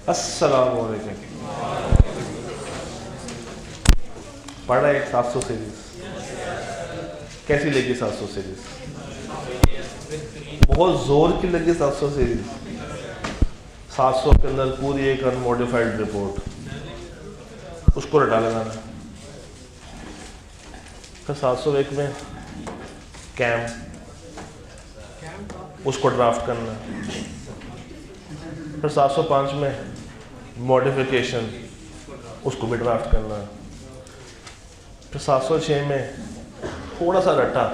अस्सलाम वालेकुम। पढ़ा है 700 सीरीज, कैसी लगी 700 सीरीज? बहुत जोर की लगी 700 सीरीज। 700 के अंदर पूरी एक अनमॉडिफाइड रिपोर्ट, उसको रटा लगाना। फिर 701 में कैम, उसको ड्राफ्ट करना। फिर 705 में मॉडिफिकेशन, उसको भी ड्राफ्ट करना। फिर 706 में थोड़ा सा रटा,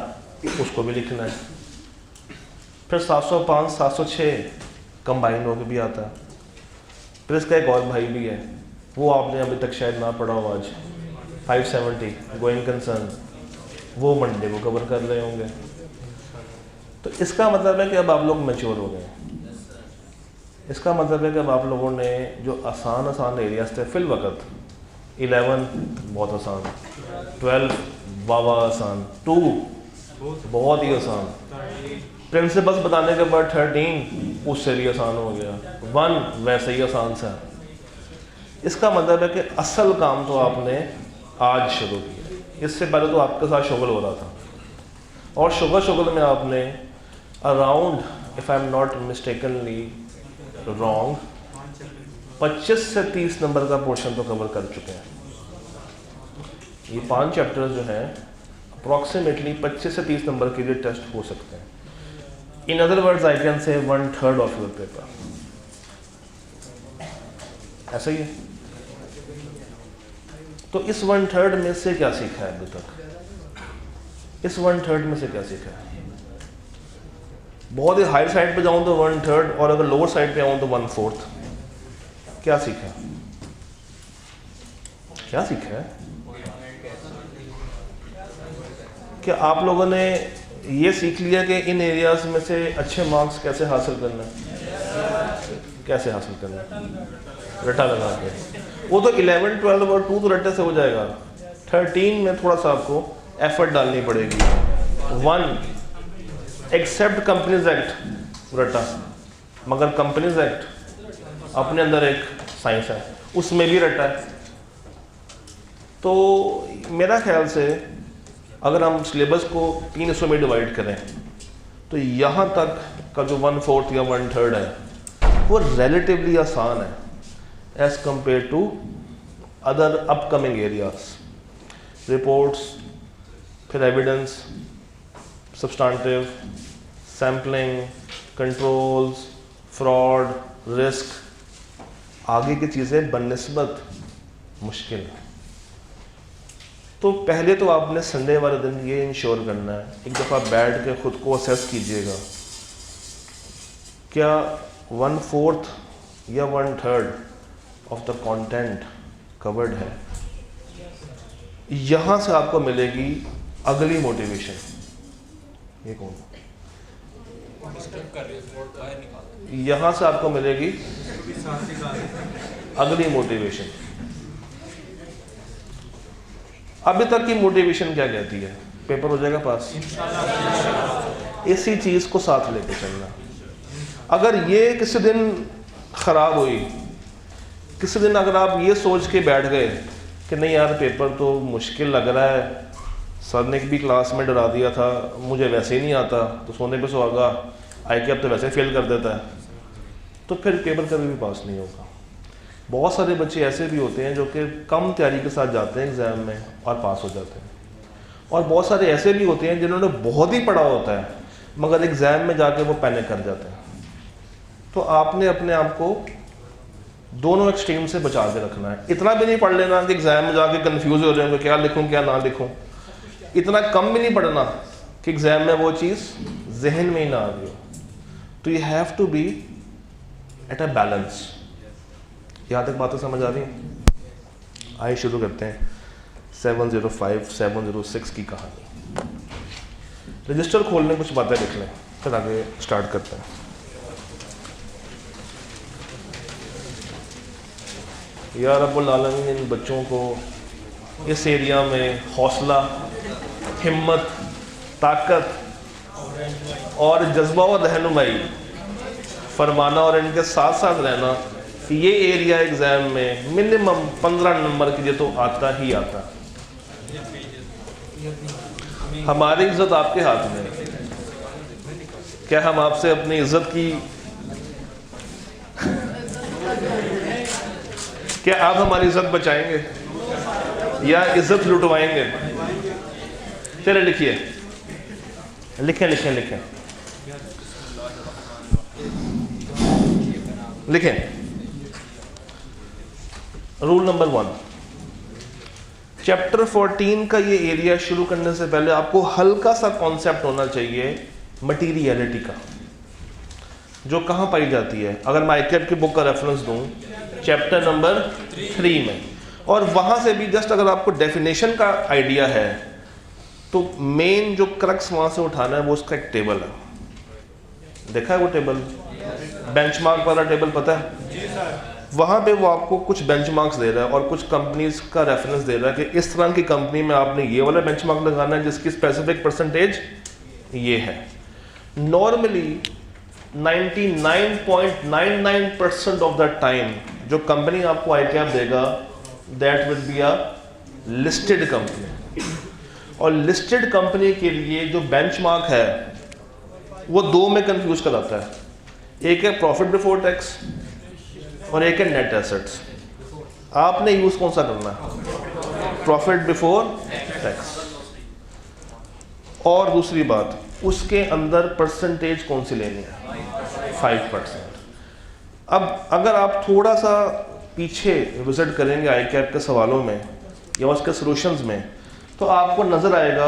उसको भी लिखना है। फिर 705 706 कंबाइन होकर भी आता है। फिर इसका एक और भाई भी है, वो आपने अभी तक शायद ना पढ़ा हो। आज 570 गोइंग कंसर्न, वो मंडे को कवर कर रहे होंगे। तो इसका मतलब है कि अब आप लोग मैच्योर हो गए। इसका मतलब है कि अब आप लोगों ने जो आसान एरियाज थे फिल वक्त, 11 बहुत आसान, 12 वावा आसान, 2 बहुत ही आसान, प्रिंसिपल्स बताने के बाद 13 उससे भी आसान हो गया, 1 वैसे ही आसान सा। इसका मतलब है कि असल काम तो आपने आज शुरू किया, इससे पहले तो आपके साथ शुगल हो रहा था। और शुगल में आपने around, if I am not mistakenly wrong, 25 से 30 नंबर का पोर्शन तो कवर कर चुके हैं। ये 5 चैप्टर्स जो हैं अप्रॉक्सीमेटली 25 से 30 नंबर के लिए टेस्ट हो सकते हैं। In other words I can say 1/3 of your paper. ऐसा ही है। तो इस 1/3 में से क्या सीखा है अभी तक? इस 1/3 में से क्या सीखा है? बहुत ही हाई साइड पे जाऊं तो 1/3, और अगर लोअर साइड पे आऊं तो 1/4। क्या सीखा? क्या सीखा है? क्या आप लोगों ने ये सीख लिया कि इन एरियाज में से अच्छे मार्क्स कैसे हासिल करना है? कैसे हासिल करना है? रटा लगा के। वो तो 11, 12 और 2 तो रटे से हो जाएगा। 13 में थोड़ा सा आपको एफर्ट डालनी पड़ेगी। 1 एक्सेप्ट कंपनीज एक्ट रटा, मगर कंपनीज एक्ट अपने अंदर एक साइंस है, उसमें भी रटा है। तो मेरा ख्याल से अगर हम सिलेबस को 3 हिस्सों में डिवाइड करें तो यहाँ तक का जो 1/4 या 1/3 है वो रिलेटिवली आसान है as compare to other upcoming areas. Reports, फिर evidence, substantive, sampling, controls, fraud, risk, आगे की चीज़ें बनिस्बत मुश्किल है। तो पहले तो आपने संडे वाले दिन ये इंश्योर करना है, एक दफ़ा बैठ के ख़ुद को असेस कीजिएगा, क्या 1/4 या 1/3 ऑफ द कंटेंट कवर्ड है। यहाँ से आपको मिलेगी अगली मोटिवेशन। ये कौन? यहाँ से आपको मिलेगी अगली मोटिवेशन। अभी तक की मोटिवेशन क्या कहती है? पेपर हो जाएगा पास। इसी चीज़ को साथ लेके चलना। अगर ये किसी दिन ख़राब हुई, किसी दिन अगर आप ये सोच के बैठ गए कि नहीं यार पेपर तो मुश्किल लग रहा है, सर ने भी क्लास में डरा दिया था, मुझे वैसे ही नहीं आता, तो सोने पे सुहागा, आई के अब तो वैसे फेल कर देता है, तो फिर पेपर कभी भी पास नहीं होगा। बहुत सारे बच्चे ऐसे भी होते हैं जो कि कम तैयारी के साथ जाते हैं एग्ज़ाम में और पास हो जाते हैं, और बहुत सारे ऐसे भी होते हैं जिन्होंने बहुत ही पढ़ा होता है मगर एग्ज़ाम में जाके वो पैनिक कर जाते हैं। तो आपने अपने आप को दोनों एक्सट्रीम से बचा के रखना है। इतना भी नहीं पढ़ लेना कि एग्ज़ाम में जाके कंफ्यूज हो जाएंगे क्या लिखूं क्या ना लिखूं, इतना कम भी नहीं पढ़ना कि एग्ज़ाम में वो चीज़ जहन में ही ना आ रही हो। तो you have to be at a balance. यहाँ तक बातें समझ आ रही हैं? आइए शुरू करते हैं 705 706 की कहानी। रजिस्टर खोलने कुछ बातें लिख लें, फिर आगे स्टार्ट करते हैं। या रब्बुल आलमीन इन बच्चों को इस एरिया में हौसला, हिम्मत, ताकत और जज्बा और रहनुमाई फरमाना और इनके साथ साथ रहना कि ये एरिया एग्जाम में मिनिमम 15 नंबर के लिए तो आता ही आता। हमारी इज्जत आपके हाथ में है। क्या हम आपसे अपनी इज्जत की क्या आप हमारी इज्जत बचाएंगे या इज्जत लुटवाएंगे? चलिए लिखिए, लिखें लिखें लिखें लिखें। रूल नंबर 1, चैप्टर 14 का ये एरिया शुरू करने से पहले आपको हल्का सा कॉन्सेप्ट होना चाहिए मटीरियलिटी का, जो कहाँ पाई जाती है। अगर मैं आईकैप की बुक का रेफरेंस दूं चैप्टर नंबर 3 में, और वहाँ से भी जस्ट अगर आपको डेफिनेशन का आइडिया है तो मेन जो क्रक्स वहाँ से उठाना है वो उसका एक टेबल है। देखा है वो टेबल, बेंचमार्क वाला टेबल, पता है? वहाँ पे वो आपको कुछ बेंचमार्क्स दे रहा है और कुछ कंपनीज का रेफरेंस दे रहा है कि इस तरह की कंपनी में आपने ये वाला बेंचमार्क लगाना है जिसकी स्पेसिफिक परसेंटेज ये है। नॉर्मली 99.99% ऑफ द टाइम जो कंपनी आपको आईकैप देगा that will be a listed company, और लिस्टेड कंपनी के लिए जो बेंचमार्क है वो दो में कंफ्यूज कराता है। एक है प्रॉफिट बिफोर टैक्स और एक है नेट एसेट्स। आपने यूज कौन सा करना है? Profit before tax. और दूसरी बात, उसके अंदर परसेंटेज कौन सी लेनी है? 5%। अब अगर आप थोड़ा सा पीछे विजिट करेंगे आईकैप के सवालों में या उसके सॉल्यूशंस में, तो आपको नजर आएगा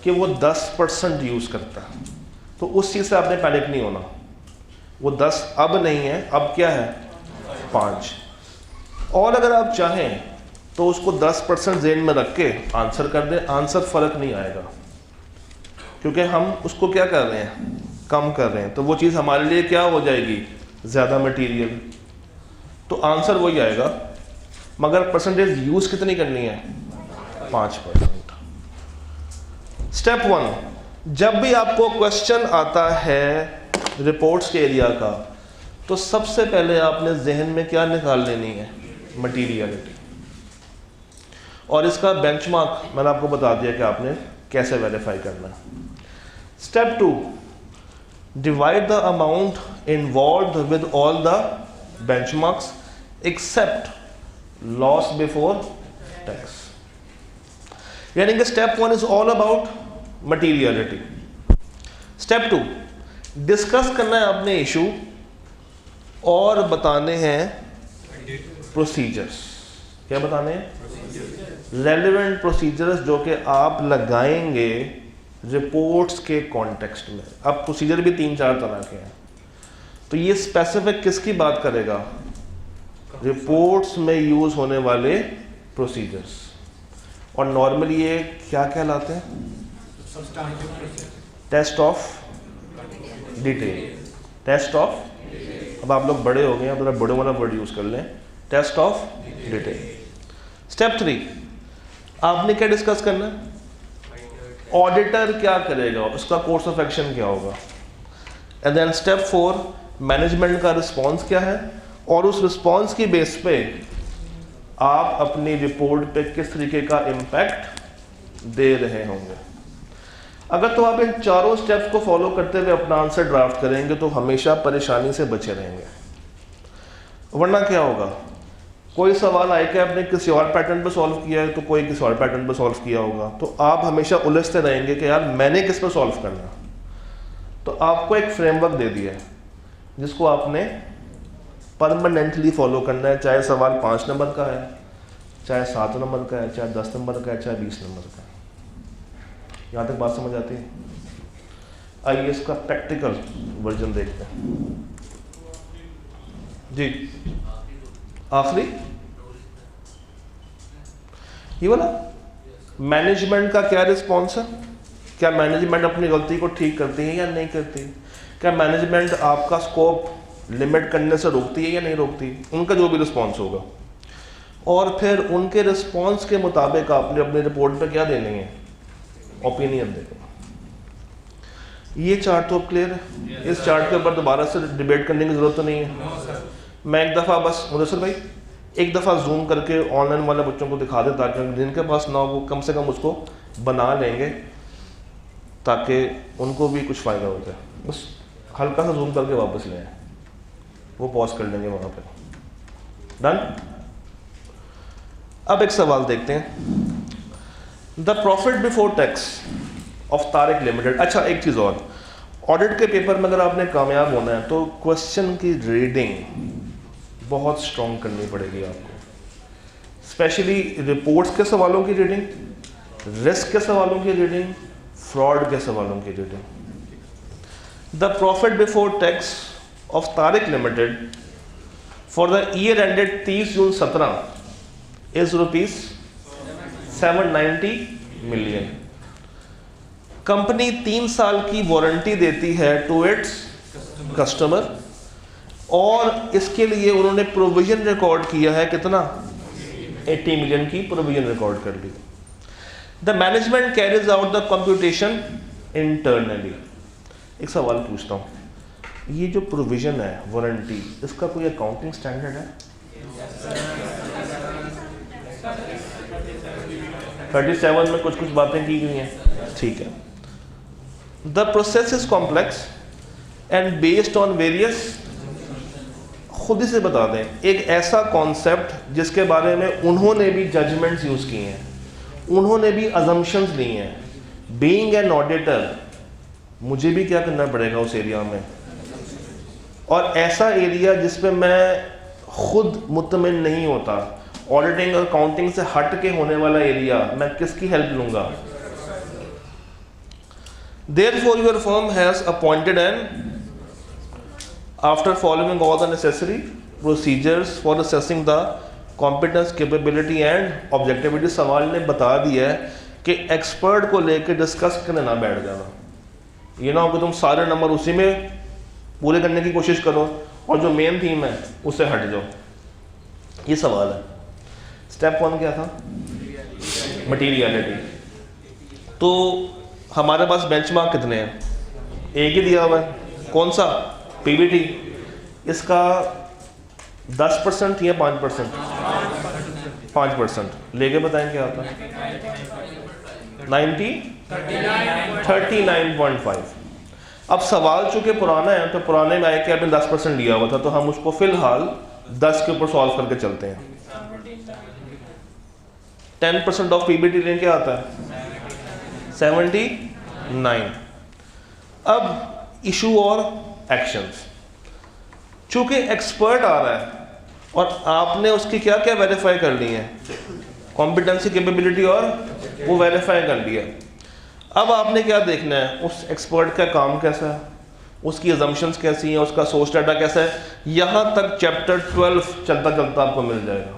कि वो 10% यूज करता है। तो उस चीज से आपने पैनिक नहीं होना। वो 10 अब नहीं है, अब क्या है? 5। और अगर आप चाहें तो उसको 10% जेन में रख के आंसर कर दें, आंसर फर्क नहीं आएगा, क्योंकि हम उसको क्या कर रहे हैं? कम कर रहे हैं। तो वो चीज़ हमारे लिए क्या हो जाएगी? ज़्यादा मटेरियल, तो आंसर वही आएगा, मगर परसेंटेज यूज़ कितनी करनी है? 5%। स्टेप 1, जब भी आपको क्वेश्चन आता है रिपोर्ट्स के एरिया का, तो सबसे पहले आपने जहन में क्या निकाल लेनी है? मटीरियलिटी। और इसका बेंचमार्क मैंने आपको बता दिया कि आपने कैसे वेरीफाई करना है। Step 2, divide the amount involved with all the benchmarks except loss before tax। यानी कि step 1 is all about materiality। Step 2, discuss करना है आपने इशू और बताने हैं प्रोसीजर्स। क्या बताने हैं? रेलेवेंट प्रोसीजर्स जो कि आप लगाएंगे रिपोर्ट्स के कॉन्टेक्स्ट में। अब प्रोसीजर भी 3-4 तरह के हैं, तो ये स्पेसिफिक किसकी बात करेगा? रिपोर्ट्स में यूज होने वाले प्रोसीजर्स। और नॉर्मली ये क्या कहलाते हैं? Test of detail. Test of, अब आप लोग बड़े हो गए हैं, अब बड़े वाला वर्ड यूज कर लें, टेस्ट ऑफ डिटेल। स्टेप 3, आपने क्या डिस्कस करना है? ऑडिटर क्या करेगा, उसका कोर्स ऑफ एक्शन क्या होगा। एंड देन स्टेप 4, मैनेजमेंट का रिस्पॉन्स क्या है, और उस रिस्पॉन्स की बेस पे आप अपनी रिपोर्ट पे किस तरीके का इम्पैक्ट दे रहे होंगे। अगर तो आप इन चारों स्टेप्स को फॉलो करते हुए अपना आंसर ड्राफ्ट करेंगे तो हमेशा परेशानी से बचे रहेंगे। वरना क्या होगा? कोई सवाल आईकैप ने किसी और पैटर्न पे सॉल्व किया है तो कोई किसी और पैटर्न पे सॉल्व किया होगा, तो आप हमेशा उलझते रहेंगे कि यार मैंने किस पे सॉल्व करना। तो आपको एक फ्रेमवर्क दे दिया है जिसको आपने परमानेंटली फॉलो करना है, चाहे सवाल 5 नंबर का है, चाहे 7 नंबर का है, चाहे 10 नंबर का है, चाहे 20 नंबर का है। यहाँ तक बात समझ आती है? आइए इसका प्रैक्टिकल वर्जन देखते हैं। जी आखिरी ये वाला मैनेजमेंट का क्या रिस्पॉन्स है? क्या मैनेजमेंट अपनी गलती को ठीक करती है या नहीं करती? क्या मैनेजमेंट आपका स्कोप लिमिट करने से रोकती है या नहीं रोकती? उनका जो भी रिस्पॉन्स होगा, और फिर उनके रिस्पॉन्स के मुताबिक आपने अपनी रिपोर्ट पे क्या देनी है? ओपिनियन देनी। ये चार्ट तो क्लियर है? इस चार्ट के ऊपर दोबारा से डिबेट करने की जरूरत तो नहीं है। मैं एक दफ़ा बस मुदस्सिर भाई एक दफ़ा जूम करके ऑनलाइन वाले बच्चों को दिखा दें ताकि जिनके पास ना हो वो कम से कम उसको बना लेंगे ताकि उनको भी कुछ फ़ायदा हो जाए। बस हल्का सा जूम करके वापस ले आए, वो पॉज कर लेंगे वहाँ पे। डन। अब एक सवाल देखते हैं, the profit before tax of Tariq limited. अच्छा एक चीज़ और, ऑडिट के पेपर में अगर आपने कामयाब होना है तो क्वेश्चन की रीडिंग बहुत स्ट्रॉन्ग करनी पड़ेगी आपको, स्पेशली रिपोर्ट्स के सवालों की रीडिंग, रिस्क के सवालों की रीडिंग, फ्रॉड के सवालों की reading. The profit before tax of Tariq limited for the year ended 30 June 17 is rupees 790 million. Company 3 साल की वारंटी देती है टू इट्स कस्टमर और इसके लिए उन्होंने प्रोविजन रिकॉर्ड किया है कितना, 80 मिलियन की प्रोविजन रिकॉर्ड कर ली। The management carries out the computation internally. एक सवाल पूछता हूँ, ये जो प्रोविजन है वारंटी, इसका कोई अकाउंटिंग स्टैंडर्ड है? 37 में कुछ कुछ बातें की गई हैं, ठीक है। The process is complex and based on various, खुद ही से बता दें एक ऐसा कॉन्सेप्ट जिसके बारे में उन्होंने भी जजमेंट्स यूज़ किए हैं, उन्होंने भी अजम्पशंस ली हैं। बीइंग एन ऑडिटर मुझे भी क्या करना पड़ेगा उस एरिया में, और ऐसा एरिया जिस पे मैं खुद मुतमिन नहीं होता, ऑडिटिंग और अकाउंटिंग से हट के होने वाला एरिया, मैं किसकी हेल्प लूँगा? Therefore your firm has appointed an, after following all the necessary procedures for assessing the competence, capability and objectivity। सवाल ने बता दिया है कि एक्सपर्ट को लेकर डिस्कस करने ना बैठ जाना, ये ना हो कि तुम सारे नंबर उसी में पूरे करने की कोशिश करो और जो मेन थीम है उससे हट जाओ। ये सवाल है। स्टेप 1 क्या था? मटीरियलिटी। तो हमारे पास बेंचमार्क कितने हैं? एक ही दिया हुआ है, कौन सा? पीबीटी। इसका 10% या 5%? 5%। लेके बताएं क्या आता है? 39.5। अब सवाल चूंकि पुराना है तो पुराने में आए कि आपने 10% लिया हुआ था, तो हम उसको फिलहाल 10 के ऊपर सॉल्व करके चलते हैं। 10% ऑफ पीबीटी लें क्या आता है? 79। अब इशू और एक्शंस, चूंकि एक्सपर्ट आ रहा है और आपने उसकी क्या क्या वेरीफाई कर ली है, कॉम्पिटेंसी, कैपेबिलिटी, और वो वेरीफाई कर लिया। अब आपने क्या देखना है, उस एक्सपर्ट का काम कैसा है, उसकी अजम्पशंस कैसी हैं, उसका सोर्स डाटा कैसा है। यहाँ तक चैप्टर 12 चलता चलता आपको मिल जाएगा।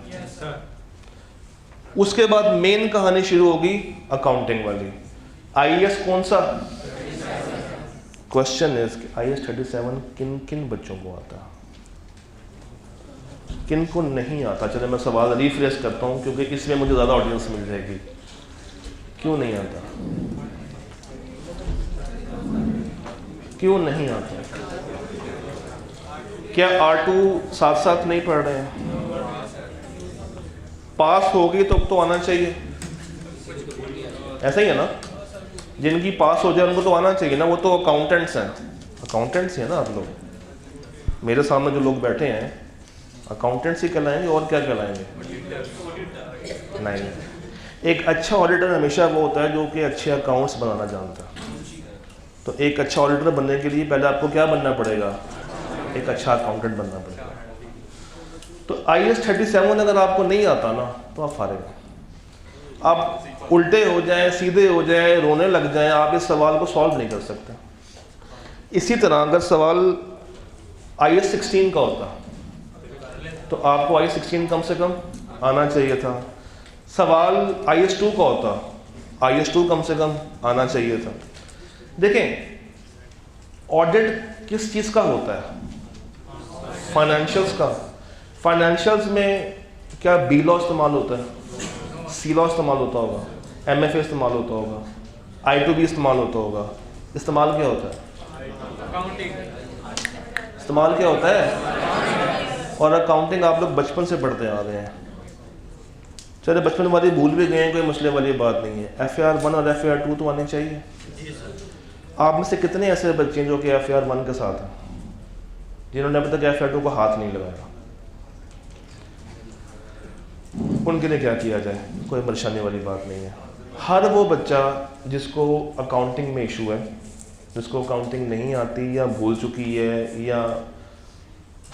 उसके बाद मेन कहानी शुरू होगी अकाउंटिंग वाली। आईएएस कौन सा? क्वेश्चन है आईएएस 37 किन किन बच्चों को आता है, किन को नहीं आता? चले मैं सवाल रिफ्रेश करता हूँ क्योंकि इसमें मुझे ज़्यादा ऑडियंस मिल जाएगी। क्यों नहीं आता? क्यों नहीं आता? क्या R2 साथ साथ नहीं पढ़ रहे हैं? पास होगी तो आना चाहिए, ऐसा ही है ना? जिनकी पास हो जाए उनको तो आना चाहिए ना, वो तो अकाउंटेंट्स हैं, अकाउंटेंट्स हैं ना आप लोग। मेरे सामने जो लोग बैठे हैं अकाउंटेंट्स ही कहलाएंगे, और क्या कहलाएंगे? नहीं, एक अच्छा ऑडिटर हमेशा वो होता है जो कि अच्छे अकाउंट्स बनाना जानता है। तो एक अच्छा ऑडिटर बनने के लिए पहले आपको क्या बनना पड़ेगा? एक अच्छा अकाउंटेंट बनना पड़ेगा। तो आईएएस 37 अगर आपको नहीं आता ना तो आप फारिग हैं। आप उल्टे हो जाएं, सीधे हो जाएं, रोने लग जाएं, आप इस सवाल को सॉल्व नहीं कर सकते। इसी तरह अगर सवाल आईएएस 16 का होता तो आपको आईएएस 16 कम से कम आना चाहिए था। सवाल आईएएस 2 का होता, आईएएस 2 कम से कम आना चाहिए था। देखें, ऑडिट किस चीज़ का होता है? फाइनेंशियल्स का। फाइनेंशियल्स में क्या बी लॉ इस्तेमाल होता है? सी लॉ इस्तेमाल होता होगा, एमएफए इस्तेमाल होता होगा, I2B इस्तेमाल होता होगा। इस्तेमाल क्या होता है? इस्तेमाल क्या होता है? और अकाउंटिंग आप लोग बचपन से पढ़ते आ रहे हैं, चले बचपन वाली भूल भी गए हैं, कोई मसले वाली बात नहीं है। FAR 1 और FAR 2 तो आने चाहिए। आप में से कितने ऐसे बच्चे हैं जो कि FAR 1 के साथ हैं, जिन्होंने अभी तक FAR 2 को हाथ नहीं लगाया? उनके लिए क्या किया जाए, कोई परेशानी वाली बात नहीं है। हर वो बच्चा जिसको अकाउंटिंग में इशू है, जिसको अकाउंटिंग नहीं आती या भूल चुकी है या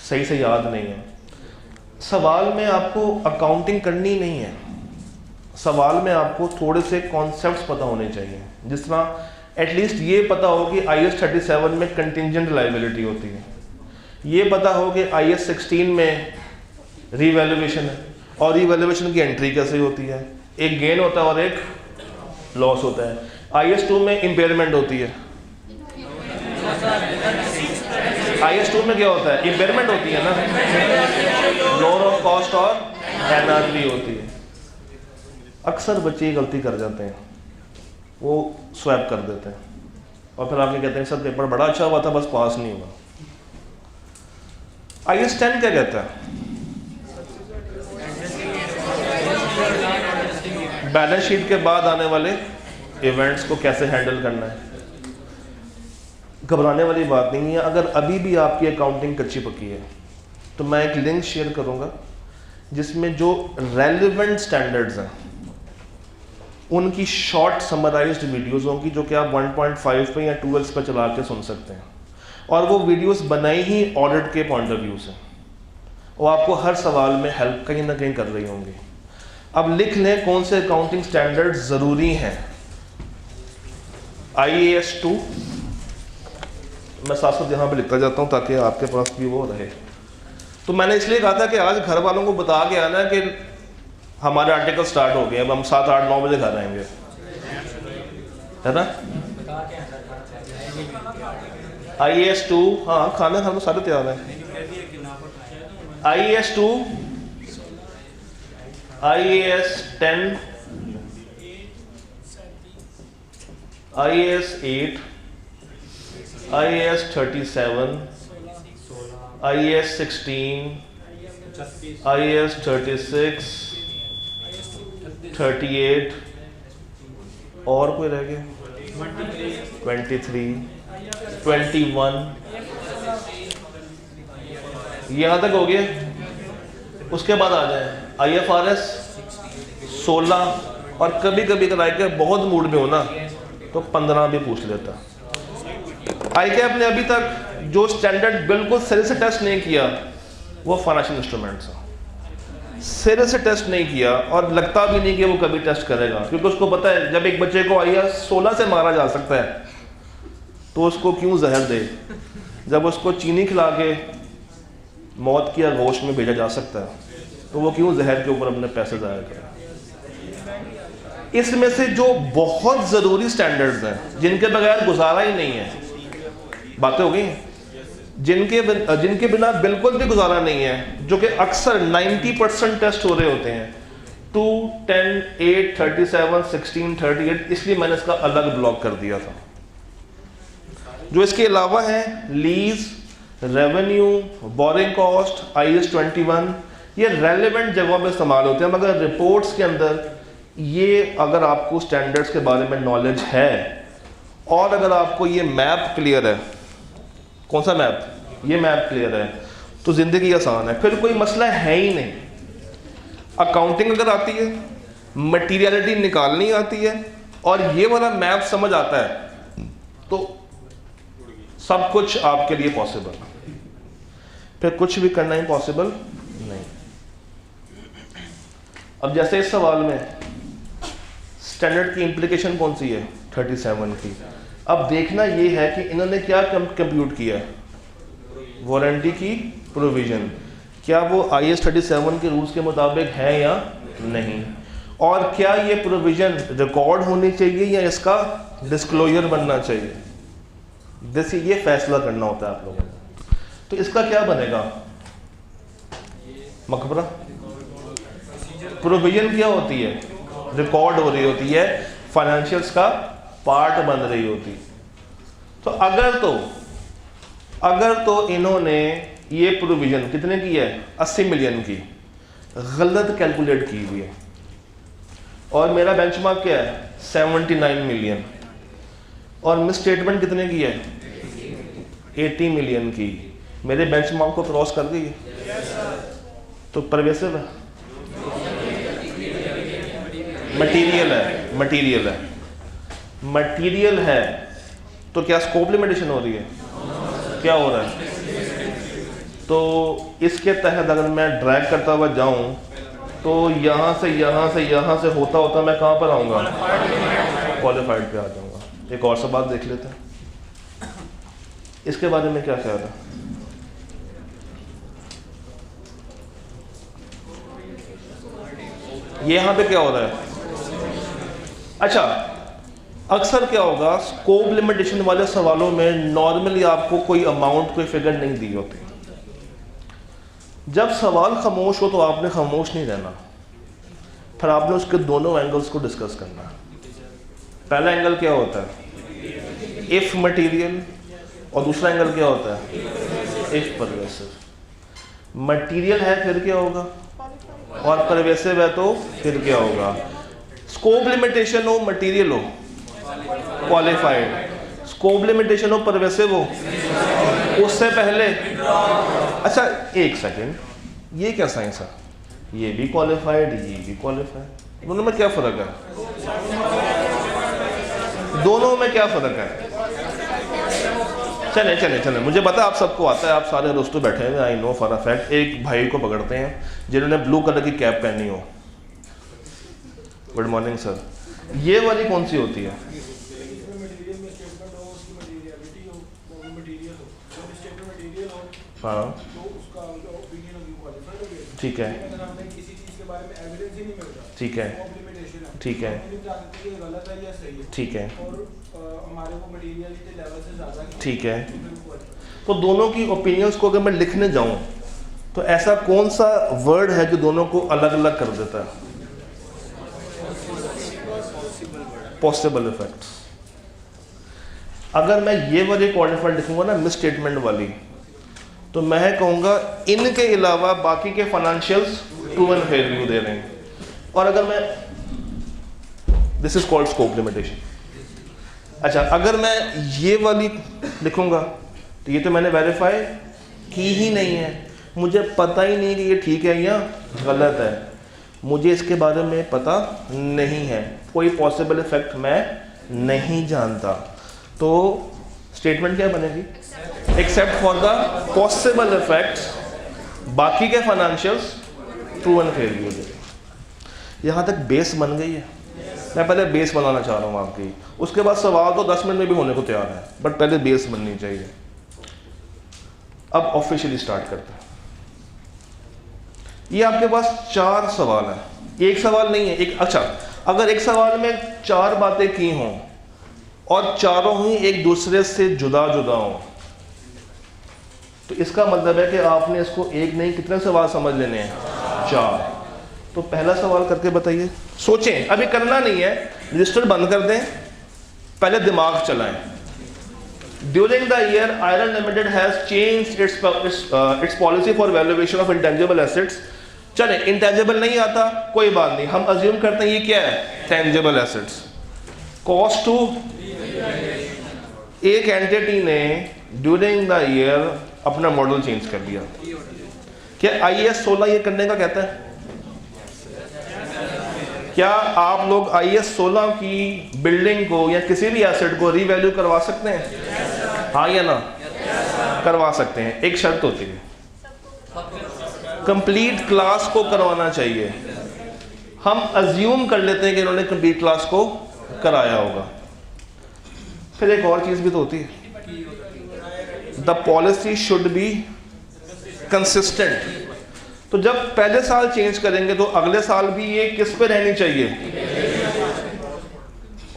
सही से याद नहीं है, सवाल में आपको अकाउंटिंग करनी नहीं है, सवाल में आपको थोड़े से कॉन्सेप्ट्स पता होने चाहिए। जिस तरह एटलीस्ट ये पता हो कि IAS 37 में कंटिंजेंट लायबिलिटी होती है, ये पता हो कि IAS 16 में रीवैल्यूएशन है और रीवैल्यूएशन की एंट्री कैसे होती है, एक गेन होता है और एक लॉस होता है। IAS 2 में इम्पेयरमेंट होती है, IAS 2 में क्या होता है, इम्पेयरमेंट होती है ना, लोअर ऑफ कॉस्ट और NRV होती है। अक्सर बच्चे ये गलती कर जाते हैं, वो स्वैप कर देते हैं और फिर आके कहते हैं सर पेपर बड़ा अच्छा हुआ था बस पास नहीं हुआ। IAS 10 क्या कहता है, बैलेंस शीट के बाद आने वाले इवेंट्स को कैसे हैंडल करना है। घबराने वाली बात नहीं है। अगर अभी भी आपकी अकाउंटिंग कच्ची पक्की है तो मैं एक लिंक शेयर करूंगा जिसमें जो रेलेवेंट स्टैंडर्ड्स हैं उनकी शॉर्ट समराइज्ड वीडियोस होंगी, जो कि आप 1.5 पे या 2x पे चला के सुन सकते हैं। और वो वीडियोस बनाई ही ऑडिट के पॉइंट ऑफ व्यू से, वो आपको हर सवाल में हेल्प कहीं ना कहीं कर रही होंगी। अब लिख लें कौन से अकाउंटिंग स्टैंडर्ड ज़रूरी हैं। IAS 2, मैं साथ साथ यहाँ पे लिखता जाता हूँ ताकि आपके पास भी वो रहे। तो मैंने इसलिए कहा था कि आज घर वालों को बता के आना कि हमारे आर्टिकल स्टार्ट हो गए, अब हम 7, 8, 9 बजे घर आएंगे, है ना। IAS 2, हाँ खाना खाना सारे तैयार है। IAS 2, IAS 10, IAS 8, IAS 37, IAS 16, IAS 36, 38 और कोई रह गया, 23, 21, यहाँ तक हो गया। उसके बाद आ जाए IFRS 16 और कभी कभी अगर ICAP बहुत मूड में हो ना तो 15 भी पूछ लेता। ICAP ने अभी तक जो स्टैंडर्ड बिल्कुल सिरे से टेस्ट नहीं किया वो फाइनेंशियल इंस्ट्रूमेंट्स है, सिरे से टेस्ट नहीं किया और लगता भी नहीं कि वो कभी टेस्ट करेगा, क्योंकि उसको पता है जब एक बच्चे को IAS 16 से मारा जा सकता है तो उसको क्यों जहर दे, जब उसको चीनी खिला के मौत की आगोश में भेजा जा सकता है तो वो क्यों जहर के ऊपर अपने पैसे ज़ाया करे। इसमें से जो बहुत ज़रूरी स्टैंडर्ड्स हैं जिनके बगैर गुजारा ही नहीं है, बातें हो गई हैं, जिनके बिना बिल्कुल भी गुजारा नहीं है, जो कि अक्सर 90% टेस्ट हो रहे होते हैं, 2, 10, 8, 37, 16, 38, इसलिए मैंने इसका अलग ब्लॉक कर दिया था। जो इसके अलावा है lease, revenue, borrowing cost, IAS 21, ये रेलेवेंट जगहों पे इस्तेमाल होते हैं, मगर रिपोर्ट्स के अंदर ये अगर आपको स्टैंडर्ड्स के बारे में नॉलेज है और अगर आपको ये मैप क्लियर है, कौन सा मैप, ये मैप क्लियर है तो ज़िंदगी आसान है, फिर कोई मसला है ही नहीं। अकाउंटिंग अगर आती है, मटीरियलिटी निकालनी आती है और ये वाला मैप समझ आता है तो सब कुछ आपके लिए पॉसिबल है, फिर कुछ भी करना इम्पॉसिबल नहीं। अब जैसे इस सवाल में स्टैंडर्ड की इम्प्लीकेशन कौन सी है, 37 की। अब देखना ये है कि इन्होंने क्या कंप्यूट किया है, वारंटी की प्रोविजन, क्या वो IAS 37 के रूल्स के मुताबिक है या नहीं, और क्या ये प्रोविजन रिकॉर्ड होनी चाहिए या इसका डिस्क्लोजर बनना चाहिए। जैसे ये फैसला करना होता है आप लोगों को। तो इसका क्या बनेगा, मकबरा प्रोविजन क्या होती है, रिकॉर्ड हो रही होती है, फाइनेंशियल्स का पार्ट बन रही होती। तो अगर तो इन्होंने ये प्रोविज़न कितने की है, 80 मिलियन की, गलत कैलकुलेट की हुई है, और मेरा बेंचमार्क क्या है 79 मिलियन, और मिस स्टेटमेंट कितने की है 80 मिलियन की, मेरे बेंचमार्क को क्रॉस कर गई है, तो परवेसिव है, मटीरियल है, मटीरियल है, मटीरियल है, तो क्या स्कोप लिमिटेशन हो रही है, क्या हो रहा है, तो इसके तहत अगर मैं ड्रैग करता हुआ जाऊं तो यहाँ से यहाँ से यहाँ से होता होता मैं कहाँ पर आऊँगा, क्वालिफाइड पे आ जाऊँगा। एक और सा बात देख लेते हैं, इसके बारे में क्या ख्याल है। ये यहाँ पे क्या हो रहा है, अच्छा अक्सर क्या होगा स्कोप लिमिटेशन वाले सवालों में नॉर्मली आपको कोई अमाउंट, कोई फिगर नहीं दी होती। जब सवाल खामोश हो तो आपने खामोश नहीं रहना, फिर आपने उसके दोनों एंगल्स को डिस्कस करना। पहला एंगल क्या होता है, इफ मटेरियल, और दूसरा एंगल क्या होता है, इफ परवेसिव। मटेरियल है फिर क्या होगा, और परवेसिव है तो फिर क्या होगा। स्कोप लिमिटेशन हो, मटेरियल हो, क्वालिफाइड, स्कोप लिमिटेशन हो, परवेसिव हो, उससे पहले, अच्छा एक सेकेंड, ये क्या साइंस है, ये भी क्वालिफाइड, ये भी क्वालिफाइड, दोनों में क्या फर्क है, दोनों में क्या फर्क है। चले चले चले, मुझे पता आप सबको आता है, आप सारे दोस्तों बैठे हैं, I know for a fact. एक भाई को पकड़ते हैं जिन्होंने ब्लू कलर की कैप पहनी हो। गुड मॉर्निंग सर, ये वाली कौन सी होती है, हाँ ठीक है, ठीक है, ठीक है, ठीक है, ठीक है। तो दोनों की ओपिनियंस को अगर मैं लिखने जाऊं तो ऐसा कौन सा वर्ड है जो दोनों को अलग अलग कर देता है, पॉसिबल इफेक्ट्स। अगर मैं ये वाली क्वालिफाइड लिखूंगा ना, मिस स्टेटमेंट वाली, तो मैं कहूँगा इनके अलावा बाकी के financials true and fair view दे रहे हैं। और अगर मैं, this is called scope limitation. अच्छा, अगर मैं ये वाली लिखूँगा तो ये तो मैंने वेरीफाई की ही नहीं है, मुझे पता ही नहीं कि ये ठीक है या गलत है, मुझे इसके बारे में पता नहीं है, कोई पॉसिबल इफेक्ट मैं नहीं जानता, तो स्टेटमेंट क्या बनेगी, except for the possible effects, बाकी के financials true and fair view. यहाँ तक बेस बन गई है। मैं पहले बेस बनाना चाह रहा हूँ आपकी, उसके बाद सवाल तो 10 मिनट में भी होने को तैयार है, बट पहले बेस बननी चाहिए। अब ऑफिशियली स्टार्ट करते हैं। ये आपके पास 4 सवाल है, एक सवाल नहीं है, एक, अच्छा अगर एक सवाल में 4 बातें की हों और चारों ही एक दूसरे से जुदा जुदा हों, तो इसका मतलब है कि आपने इसको एक नहीं कितने सवाल समझ लेने हैं, 4। तो पहला सवाल करके बताइए, सोचें, अभी करना नहीं है, रजिस्टर बंद कर दें, पहले दिमाग चलाएं। During the year iron limited has changed it's policy for valuation of intangible assets. चले, इंटेंजिबल नहीं आता कोई बात नहीं, हम अज्यूम करते हैं ये क्या है, टेंजिबल एसेट्स। कॉस्ट टू, एक एंटिटी ने ड्यूरिंग द ईयर अपना मॉडल चेंज कर दिया। क्या IAS 16 ये करने का कहता है? क्या आप लोग IAS 16 की बिल्डिंग को या किसी भी एसेट को रीवैल्यू करवा सकते हैं, हाँ या ना? करवा सकते हैं, एक शर्त होती है, कंप्लीट क्लास को करवाना चाहिए। हम अज्यूम कर लेते हैं कि इन्होंने कंप्लीट क्लास को कराया होगा। फिर एक और चीज भी तो होती है, the policy should be consistent. तो जब पहले साल चेंज करेंगे तो अगले साल भी ये किस पे रहनी चाहिए,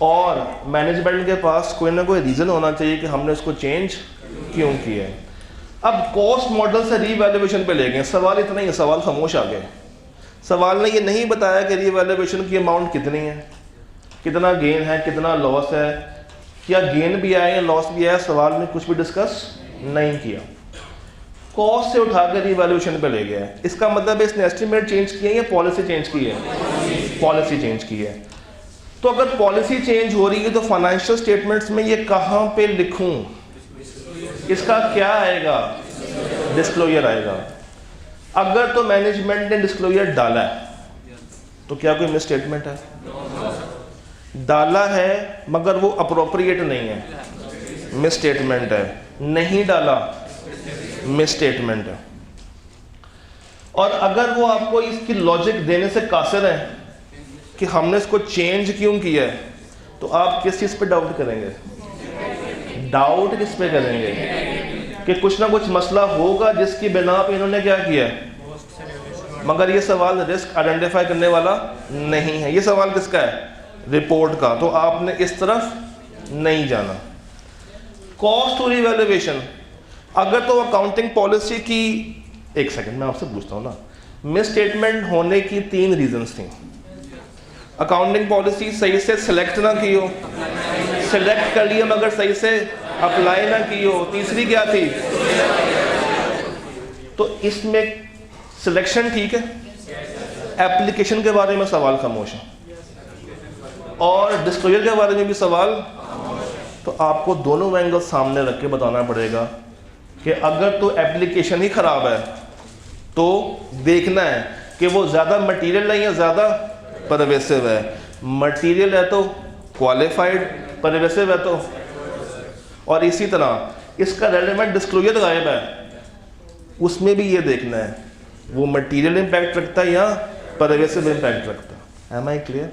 और मैनेजमेंट के पास कोई ना कोई रीजन होना चाहिए कि हमने इसको चेंज क्यों किया है। अब कॉस्ट मॉडल से रीवैल्यूएशन पे ले गए, सवाल इतना ही, सवाल खामोश आ गए। सवाल ने ये नहीं बताया कि रीवैल्यूएशन की अमाउंट कितनी है, कितना गेन है, कितना लॉस है, क्या गेन भी आया या लॉस भी आया, सवाल ने कुछ भी डिस्कस नहीं किया। कॉस्ट से उठाकर इवैल्यूएशन पे ले गया है। इसका मतलब है इसने एस्टिमेट चेंज किया है या पॉलिसी चेंज की है? पॉलिसी चेंज की है। तो अगर पॉलिसी चेंज हो रही है तो फाइनेंशियल स्टेटमेंट्स में ये कहाँ पे लिखूं? इसका क्या आएगा? डिस्क्लोजर आएगा। अगर तो मैनेजमेंट ने डिस्क्लोजर डाला है तो क्या कोई मिस स्टेटमेंट है? डाला है मगर वो अप्रोप्रिएट नहीं है, मिस स्टेटमेंट है। नहीं डाला, मिस स्टेटमेंट है। और अगर वो आपको इसकी लॉजिक देने से कासिर है कि हमने इसको चेंज क्यों किया है, तो आप किस चीज़ पे डाउट करेंगे? डाउट किस पे करेंगे? कि कुछ ना कुछ मसला होगा जिसकी बिना पे इन्होंने क्या किया है। मगर ये सवाल रिस्क आइडेंटिफाई करने वाला नहीं है, ये सवाल किसका है? रिपोर्ट का। तो आपने इस तरफ नहीं जाना। कॉस्ट टू रिवैल्यूएशन, अगर तो अकाउंटिंग पॉलिसी की, एक सेकंड मैं आपसे पूछता हूँ ना, मिस स्टेटमेंट होने की 3 रीजंस थी। अकाउंटिंग पॉलिसी सही से सिलेक्ट ना की हो, सिलेक्ट कर लिया मगर सही से अप्लाई ना की हो, तीसरी क्या थी? तो इसमें सिलेक्शन ठीक है, एप्लीकेशन के बारे में सवाल खामोश है और डिस्क्लोजर के बारे में भी सवाल। तो आपको दोनों एंगल सामने रख के बताना पड़ेगा कि अगर तो एप्लीकेशन ही खराब है तो देखना है कि वो ज़्यादा मटेरियल है या ज़्यादा परवेसिव है। मटेरियल है तो क्वालिफाइड, परवेसिव है तो, और इसी तरह इसका रेलेवेंट डिस्क्लोजर गायब है, उसमें भी ये देखना है वो मटेरियल इम्पैक्ट रखता है या परवेसिव इम्पैक्ट रखता है। Am I clear?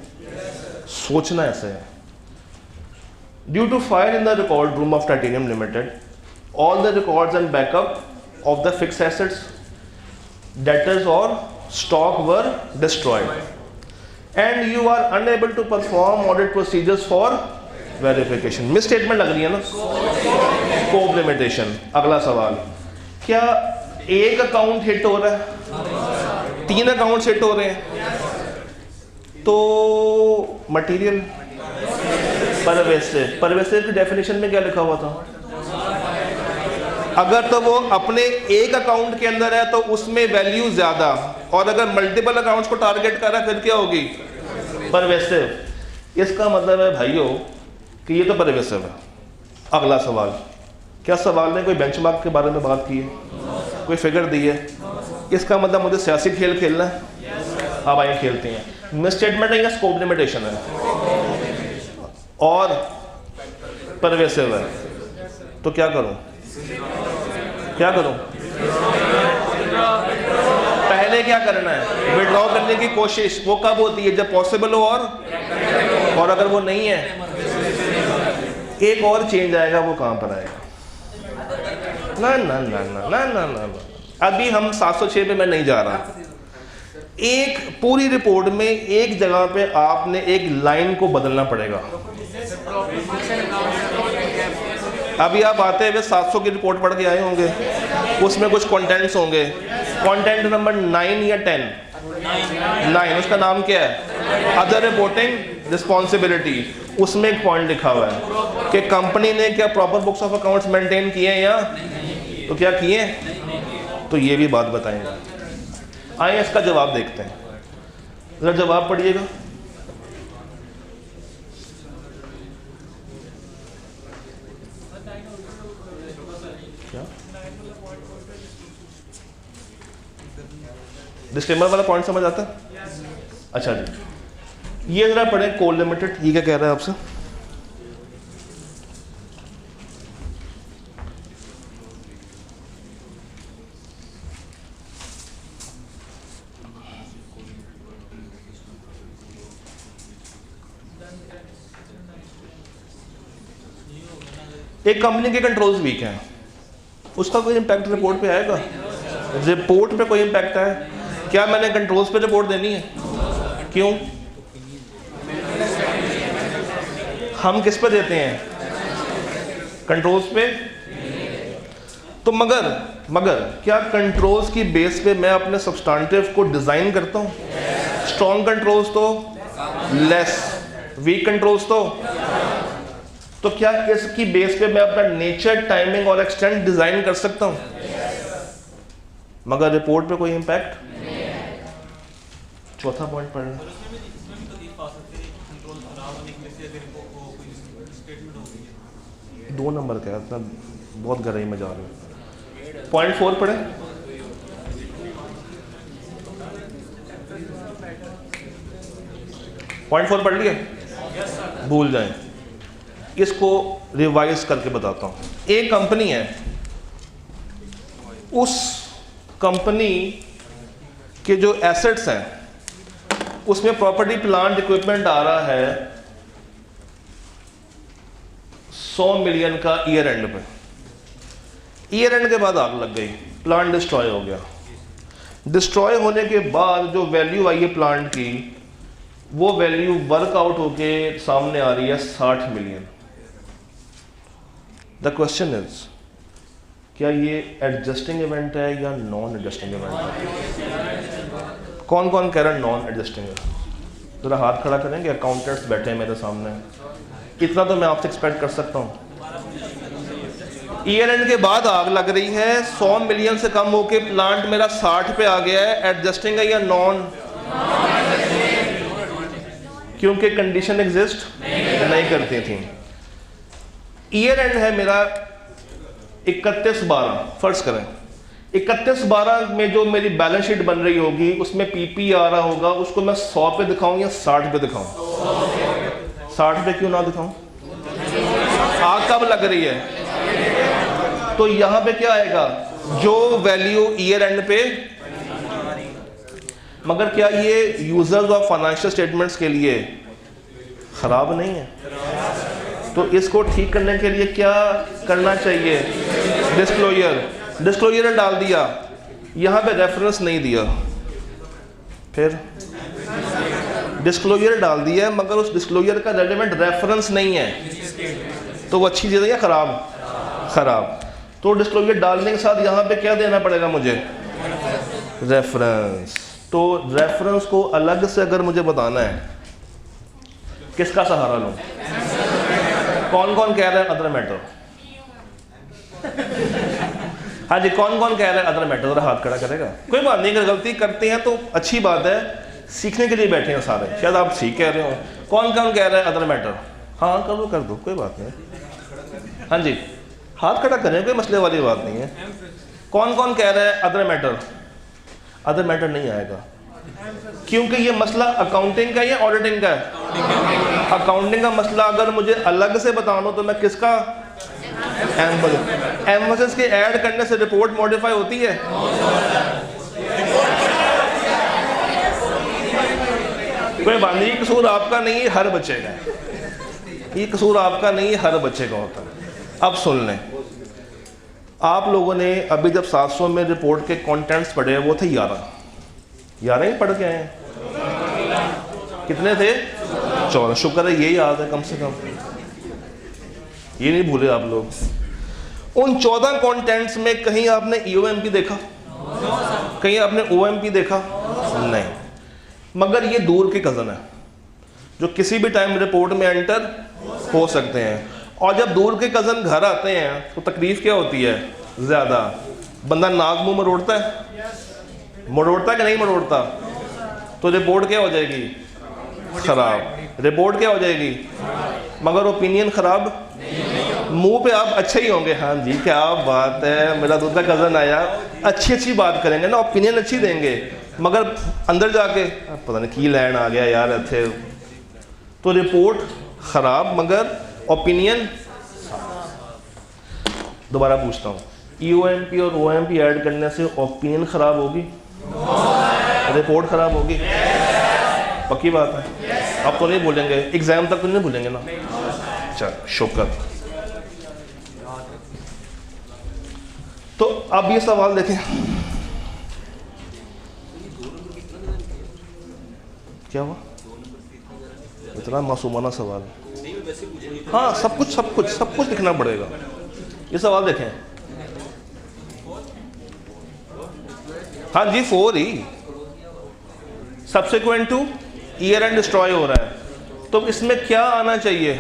सोचना ऐसे है। Due to fire in the record room of titanium limited, all the records and backup of the fixed assets, debtors और stock were destroyed and you are unable to perform audit procedures for verification. Misstatement लग रही है ना? Scope limitation. अगला सवाल, क्या एक account hit हो रहा है, 3 अकाउंट हिट हो रहे हैं, तो मटेरियल परवेसिव। परवेसिव की डेफिनेशन में क्या लिखा हुआ था? अगर तो वो अपने एक अकाउंट के अंदर है तो उसमें वैल्यू ज्यादा, और अगर मल्टीपल अकाउंट्स को टारगेट कर रहा है फिर क्या होगी? परवेसिव। इसका मतलब है भाइयों कि ये तो परवेसिव है। अगला सवाल, क्या सवाल ने कोई बेंचमार्क के बारे में बात की है, कोई फिगर दी है? इसका मतलब मुझे सियासी खेल खेलना है। अब आइए खेलते हैं। मिस स्टेटमेंट है या स्कोप लिमिटेशन है और परवेसिव है, तो क्या करूं? क्या करूं? पहले क्या करना है? विड्रॉ करने की कोशिश। वो कब होती है? जब पॉसिबल हो और अगर वो नहीं है, एक और चेंज आएगा। वो कहां पर आएगा? ना ना ना ना ना ना ना, अभी हम 706 पे मैं नहीं जा रहा। एक पूरी रिपोर्ट में एक जगह पे आपने एक लाइन को बदलना पड़ेगा। अभी आप आते हुए 700 की रिपोर्ट पढ़ के आए होंगे, उसमें कुछ कंटेंट्स होंगे। कंटेंट नंबर 9 या 10? 9। उसका नाम क्या है? Other reporting responsibility. उसमें एक पॉइंट लिखा हुआ है कि कंपनी ने क्या proper books of accounts maintain किए हैं या तो क्या किए? तो ये भी बात बताएंगे। आइए इसका जवाब देखते हैं। जरा जवाब पढ़िएगा। क्या डिस्क्लेमर वाला पॉइंट समझ आता है? अच्छा जी, ये जरा पढ़े। कोल लिमिटेड, ये क्या कह रहा है आपसे? एक कंपनी के कंट्रोल्स वीक हैं, उसका कोई इम्पैक्ट रिपोर्ट पे आएगा? रिपोर्ट पे कोई इम्पैक्ट है? क्या मैंने कंट्रोल्स पे रिपोर्ट देनी है? क्यों? हम किस पे देते हैं? कंट्रोल्स पे। तो मगर क्या कंट्रोल्स की बेस पे मैं अपने सब्सटेंटिव को डिजाइन करता हूँ? स्ट्रॉन्ग कंट्रोल्स तो लेस, वीक कंट्रोल्स तो क्या इसकी बेस पे मैं अपना नेचर, टाइमिंग और एक्सटेंट डिजाइन कर सकता हूँ? मगर रिपोर्ट पे कोई इम्पैक्ट। चौथा पॉइंट पढ़ लें। दो नंबर का है, इतना बहुत गहराई में जा रहे हैं। पॉइंट 4 पढ़े। पॉइंट 4 पढ़ लिए? भूल जाएं, इसको रिवाइज करके बताता हूँ। एक कंपनी है, उस कंपनी के जो एसेट्स हैं उसमें प्रॉपर्टी प्लांट इक्विपमेंट आ रहा है 100 मिलियन का ईयर एंड पे। ईयर एंड के बाद आग लग गई, प्लांट डिस्ट्रॉय हो गया। डिस्ट्रॉय होने के बाद जो वैल्यू आई है प्लांट की, वो वैल्यू वर्कआउट होके सामने आ रही है 60 मिलियन। द क्वेश्चन इज, क्या ये एडजस्टिंग इवेंट है या नॉन एडजस्टिंग इवेंट है? कौन कौन कह रहा है नॉन एडजस्टिंग है? जरा हाथ खड़ा करेंगे। अकाउंटेंट्स बैठे हैं मेरे सामने, इतना तो मैं आपसे एक्सपेक्ट कर सकता हूँ। ईयर एंड के बाद आग लग रही है, 100 मिलियन से कम होके प्लांट मेरा 60 पे आ गया है, एडजस्टिंग है या नॉन? क्योंकि कंडीशन एग्जिस्ट नहीं करती थी। ईयर एंड है मेरा 31/12, फर्ज करें 31/12 में जो मेरी बैलेंस शीट बन रही होगी उसमें पीपी आ रहा होगा, उसको मैं 100 पे दिखाऊं या 60 पे दिखाऊं? 60 पे क्यों ना दिखाऊं? आग कब लग रही है? तो यहां पे क्या आएगा? जो वैल्यू ईयर एंड पे। मगर क्या ये यूजर्स ऑफ फाइनेंशियल स्टेटमेंट्स के लिए खराब नहीं है? तो इसको ठीक करने के लिए क्या करना चाहिए? डिस्क्लोजर डाल दिया, यहां पे रेफरेंस नहीं दिया, फिर डिस्क्लोजर डाल दिया मगर उस डिस्क्लोजर का रेलेवेंट रेफरेंस नहीं है, तो वो अच्छी चीज़ है या खराब? खराब। तो डिस्क्लोजर डालने के साथ यहाँ पे क्या देना पड़ेगा मुझे? रेफरेंस। तो रेफरेंस को अलग से अगर मुझे बताना है, किसका सहारा लूँ? कौन कौन कह रहा है अदर मैटर? हाँ जी, कौन कौन कह रहा है अदर मैटर? जरा हाथ खड़ा करेगा। कोई बात नहीं, अगर गलती करते हैं तो अच्छी बात है, सीखने के लिए बैठे हैं सारे, शायद आप ठीक कह रहे हो। कौन कौन कह रहा है अदर मैटर? हाँ कर दो, कोई बात नहीं। हाँ जी, हाथ खड़ा करें, कोई मसले वाली बात नहीं है। कौन कौन कह रहा है अदर मैटर? अदर मैटर नहीं आएगा, क्योंकि ये मसला अकाउंटिंग का या ऑडिटिंग का है? अकाउंटिंग का मसला अगर मुझे अलग से बताना हो तो मैं किसका? एम्फसिस के ऐड करने से रिपोर्ट मॉडिफाई होती है? कोई बात नहीं, कसूर आपका नहीं है, हर बच्चे का। ये कसूर आपका नहीं है, हर बच्चे का होता है। अब सुन लें, आप लोगों ने अभी जब 700 में रिपोर्ट के कंटेंट्स पढ़े वो थे 11 ही पढ़ के आए हैं। कितने थे? 14। शुक्र है ये याद है कम से कम, ये नहीं भूले आप लोग। उन 14 कंटेंट्स में कहीं आपने EOMP देखा? कहीं आपने OMP देखा? नहीं। मगर ये दूर के कज़न है जो किसी भी टाइम रिपोर्ट में एंटर हो सकते हैं। और जब दूर के कज़न घर आते हैं तो तकलीफ क्या होती है? ज़्यादा। बंदा नाक मुंह मरोड़ता है, मरोड़ता कि नहीं मरोड़ता? तो रिपोर्ट क्या हो जाएगी? खराब। रिपोर्ट क्या हो जाएगी? मगर ओपिनियन खराब। मुंह पे आप अच्छे ही होंगे, हाँ जी क्या बात है, मेरा दूध का कज़न आया, अच्छी बात करेंगे ना, ओपिनियन अच्छी देंगे, मगर अंदर जाके पता नहीं की लैंड आ गया यार अच्छे, तो रिपोर्ट खराब मगर ओपिनियन। दोबारा पूछता हूँ, EOMP और OMP ऐड करने से ओपिनियन खराब होगी? रिपोर्ट खराब होगी? पक्की बात है? आप तो नहीं भूलेंगे, एग्जाम तक तो नहीं भूलेंगे ना? चल शुक्र। तो अब ये सवाल देखें, क्या हुआ? इतना मासूमाना सवाल। हाँ सब कुछ लिखना पड़ेगा। ये सवाल देखें, हाँ जी 4 ही subsequent to year end destroy हो रहा है, तो इसमें क्या आना चाहिए?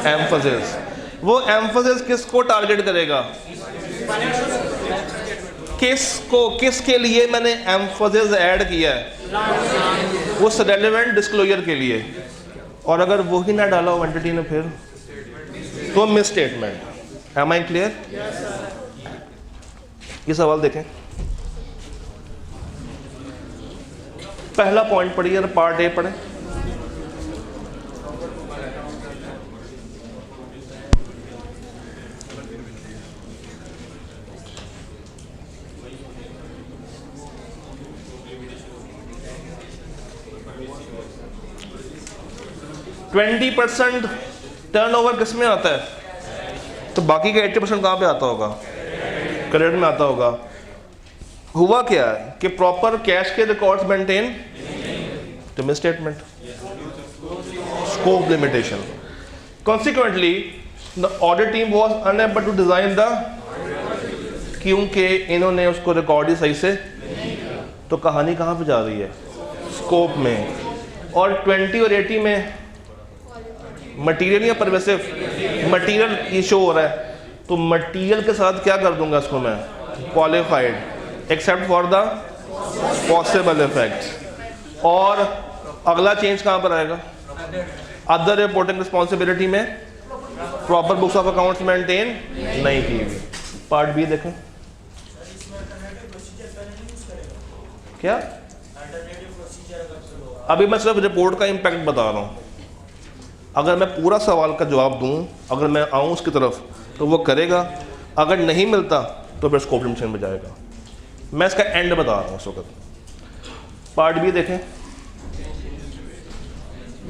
एम्फसिस। वो एम्फसिस किसको टारगेट करेगा? किसके लिए मैंने एम्फोसिस ऐड किया है? उस रेलेवेंट डिस्क्लोजर के लिए। और अगर वो ही ना डाला हो एंटिटी ने फिर तो misstatement. Am I clear? ये सवाल देखें, पहला पॉइंट पढ़िए, पार्ट ए पढ़े। %20 टर्नओवर किस में आता है? तो बाकी का 80% कहाँ पे आता होगा? क्रेडिट में आता होगा। हुआ क्या है कि प्रॉपर कैश के रिकॉर्ड्स मेंटेन, तो misstatement, scope limitation. Consequently the audit team was unable to design the, क्योंकि इन्होंने उसको रिकॉर्ड ही सही से, तो कहानी कहाँ पे जा रही है? स्कोप में। और 20 और 80 में मटेरियल या परवेसिव? मटेरियल ये शो हो रहा है, तो मटेरियल के साथ क्या कर दूंगा इसको मैं? Qualified, except for the possible effects. और अगला चेंज कहाँ पर आएगा? अदर रिपोर्टिंग रिस्पॉन्सिबिलिटी में proper books of accounts maintain नहीं की हुई। पार्ट बी देखें क्या। अभी मैं सिर्फ रिपोर्ट का इम्पैक्ट बता रहा हूँ। अगर मैं पूरा सवाल का जवाब दूं, अगर मैं आऊं उसकी तरफ, तो वो करेगा। अगर नहीं मिलता तो फिर स्कोप लिमिटेशन में जाएगा। मैं इसका एंड बता रहा हूँ इस वक्त। पार्ट बी देखें,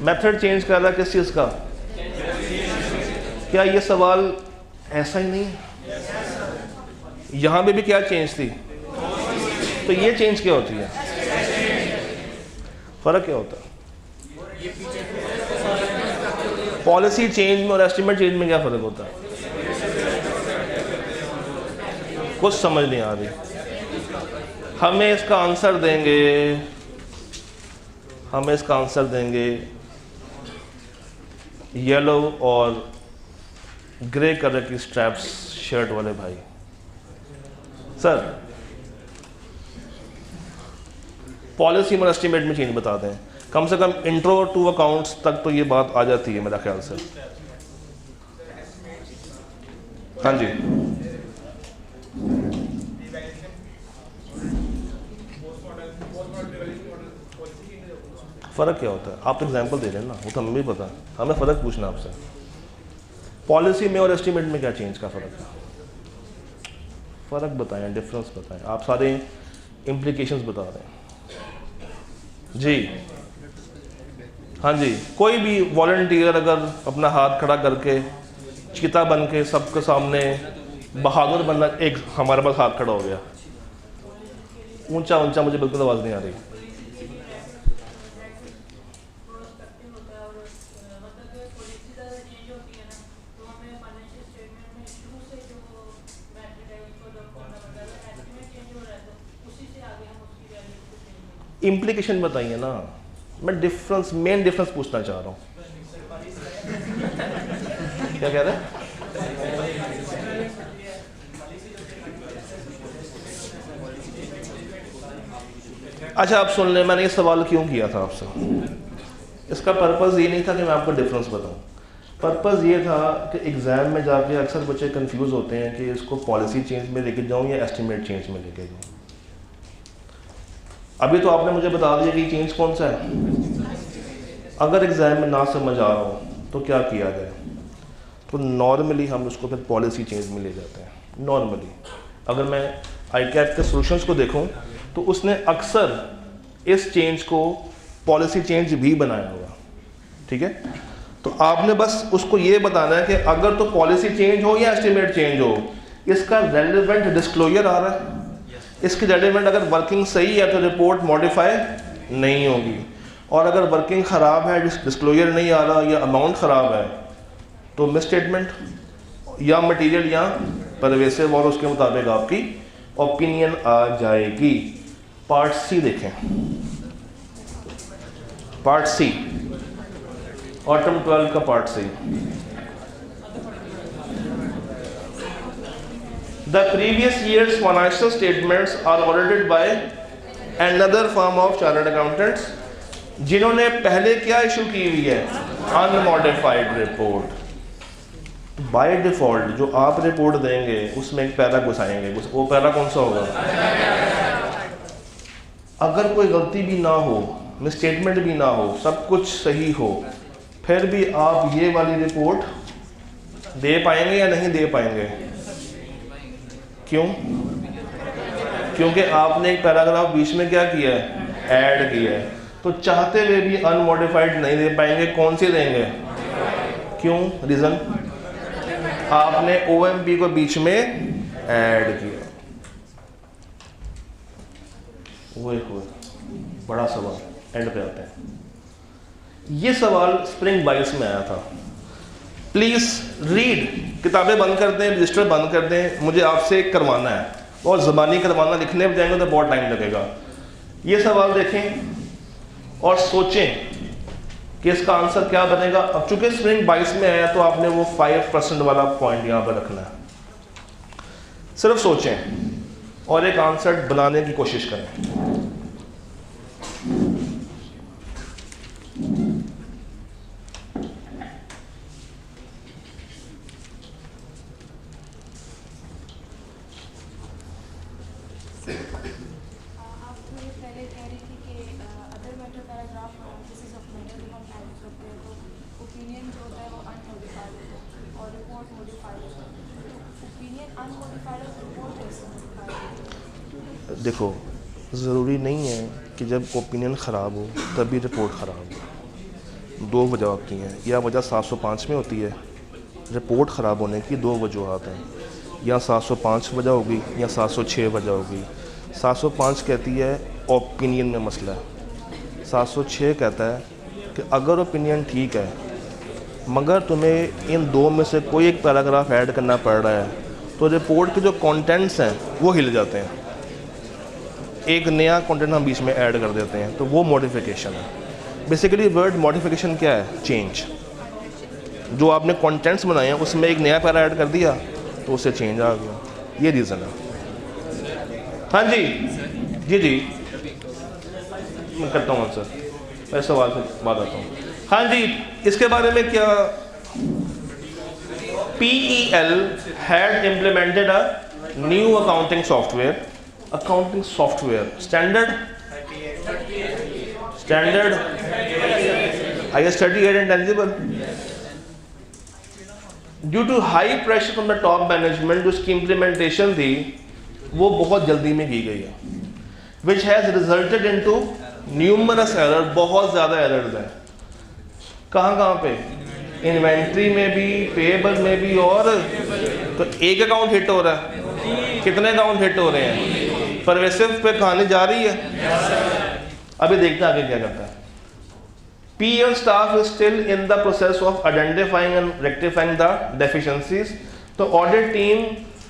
मेथड चेंज कर रहा है किस चीज़ का? क्या ये सवाल ऐसा ही नहीं? यहाँ पे भी क्या चेंज थी? तो ये चेंज क्या होती है? फर्क क्या होता है? पॉलिसी चेंज में और एस्टिमेट चेंज में क्या फर्क होता है? कुछ समझ नहीं आ रही। हमें इसका आंसर देंगे येलो और ग्रे कलर की स्ट्रैप्स शर्ट वाले भाई। सर पॉलिसी में एस्टिमेट में चेंज बता दें, कम से कम इंट्रो टू अकाउंट्स तक तो ये बात आ जाती है मेरा ख्याल से। हाँ जी, फ़र्क क्या होता है? आप एग्जांपल दे रहे हैं ना, वो तो हमें भी पता है, हमें फ़र्क पूछना आपसे। पॉलिसी में और एस्टिमेट में क्या चेंज का फ़र्क है? फ़र्क बताएं, डिफरेंस बताएं। आप सारे इम्प्लीकेशंस बता रहे हैं जी। हाँ जी, कोई भी वॉलंटियर अगर अपना हाथ खड़ा करके चीता बन के सबके सामने बहादुर बनना, एक हमारे पास हाथ खड़ा हो गया ऊंचा ऊंचा, मुझे बिल्कुल आवाज़ नहीं आ रही। इम्प्लीकेशन बताइए ना, मैं मेन डिफरेंस पूछना चाह रहा हूँ। क्या कह रहे हैं? अच्छा आप सुन लें, मैंने ये सवाल क्यों किया था आपसे। इसका पर्पज़ ये नहीं था कि मैं आपको डिफरेंस बताऊं। पर्पज़ ये था कि एग्ज़ाम में जाके अक्सर बच्चे कंफ्यूज होते हैं कि इसको पॉलिसी चेंज में लेके जाऊं या एस्टिमेट चेंज में लेके जाऊं। अभी तो आपने मुझे बता दिया कि चेंज कौन सा है। अगर एग्ज़ाम में ना समझ आ रहा हो तो क्या किया जाए? तो नॉर्मली हम उसको फिर पॉलिसी चेंज में ले जाते हैं। नॉर्मली अगर मैं आईकैप के सॉल्यूशंस को देखूं तो उसने अक्सर इस चेंज को पॉलिसी चेंज भी बनाया होगा। ठीक है, तो आपने बस उसको ये बताना है कि अगर तो पॉलिसी चेंज हो या एस्टिमेट चेंज हो, इसका रेलेवेंट डिस्क्लोजर आ रहा है। इसकी रेलेवेंट अगर वर्किंग सही है तो रिपोर्ट मॉडिफाई नहीं होगी, और अगर वर्किंग ख़राब है, डिस्क्लोजर नहीं आ रहा या अमाउंट ख़राब है, तो मिस स्टेटमेंट या मटेरियल या परवेसिव, और उसके मुताबिक आपकी ओपिनियन आ जाएगी। पार्ट सी देखें, पार्ट सी, ऑटम 12 का part C. The previous year's financial statements are audited by another firm of chartered accountants, जिन्होंने पहले क्या इशू की हुई है, अनमॉडिफाइड रिपोर्ट। बाय डिफॉल्ट जो आप रिपोर्ट देंगे उसमें एक पैरा घुसाएंगे, वो पैरा कौन सा होगा? अगर कोई गलती भी ना हो, मिसस्टेटमेंट भी ना हो, सब कुछ सही हो, फिर भी आप ये वाली रिपोर्ट दे पाएंगे या नहीं दे पाएंगे? क्यों? क्योंकि आपने एक पैराग्राफ बीच में क्या किया है, ऐड किया है। तो चाहते हुए भी अनमॉडिफाइड नहीं दे पाएंगे, कौन सी देंगे? क्यों? रीज़न? आपने OMP को बीच में ऐड किया। वो बड़ा सवाल एंड पे आते हैं। ये सवाल स्प्रिंग 22 में आया था। प्लीज़ रीड, किताबें बंद कर दें, रजिस्टर बंद कर दें, मुझे आपसे करवाना है, और ज़बानी करवाना, लिखने में जाएंगे तो बहुत टाइम लगेगा। ये सवाल देखें और सोचें कि इसका आंसर क्या बनेगा। अब चूंकि स्प्रिंग 22 में आया तो आपने वो 5% वाला पॉइंट यहाँ पर रखना है। सिर्फ सोचें और एक आंसर बनाने की कोशिश करें। देखो, ज़रूरी नहीं है कि जब ओपिनियन ख़राब हो तभी रिपोर्ट ख़राब हो। दो वजह होती हैं, या वजह 705 में होती है, रिपोर्ट ख़राब होने की दो वजूहत हैं, या 705 वजह होगी या 706 वजह होगी। 705 कहती है ओपिनियन में मसला है, 706 कहता है कि अगर ओपिनियन ठीक है मगर तुम्हें इन दो में से कोई एक पैराग्राफ ऐड करना पड़ रहा है तो रिपोर्ट के जो कंटेंट्स हैं वो हिल जाते हैं, एक नया कंटेंट हम बीच में ऐड कर देते हैं, तो वो मॉडिफिकेशन है। बेसिकली वर्ड मॉडिफिकेशन क्या है? चेंज। जो आपने कंटेंट्स बनाए हैं उसमें एक नया पैरा ऐड कर दिया तो उससे चेंज आ गया, ये रीज़न है। हाँ जी जी जी, मैं करता हूँ आंसर, मैं सवाल से बात आता हूँ। हाँ जी, इसके बारे में क्या? PEL had implemented a new accounting software, standard IS 38 and tangible. Due to high pressure from the top management, जो इसकी implementation थी वो बहुत जल्दी में की गई है, which has resulted into numerous errors, बहुत ज़्यादा errors हैं। कहाँ पे? इन्वेंट्री में भी, पेएबल में भी, और तो एक अकाउंट हिट हो रहा है, कितने अकाउंट हिट हो रहे हैं? परवेसिव पे कहानी जा रही है। अभी देखते हैं आगे क्या करता है। PEL staff is still in the process of identifying and rectifying the deficiencies. The audit team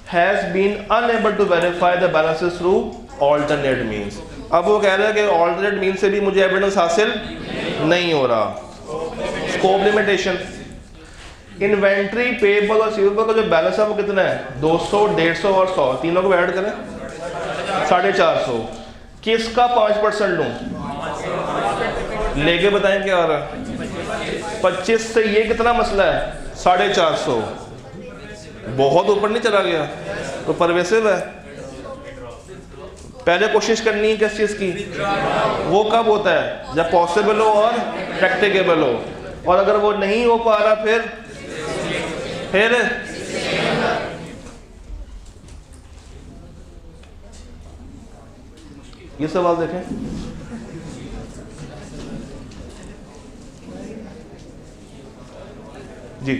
has been unable to verify the balances through alternate means. अब वो कह रहे हैं कि alternate means से भी मुझे एविडेंस हासिल नहीं हो रहा। स्कोप लिमिटेशन, इन्वेंट्री, पेएबल और रिसीवेबल का जो बैलेंस है वो कितना है? 200, 150 और 100, तीनों को ऐड करें 450। किसका 5% लूँ? लेके बताएं क्या आ रहा है? 25 से ये कितना मसला है? 450, बहुत ऊपर नहीं चला गया तो परवेसिव है। पहले कोशिश करनी है किस चीज़ की? वो कब होता है? जब पॉसिबल हो और प्रैक्टिकेबल हो, और अगर वो नहीं हो पा रहा फिर ये सवाल देखें। जी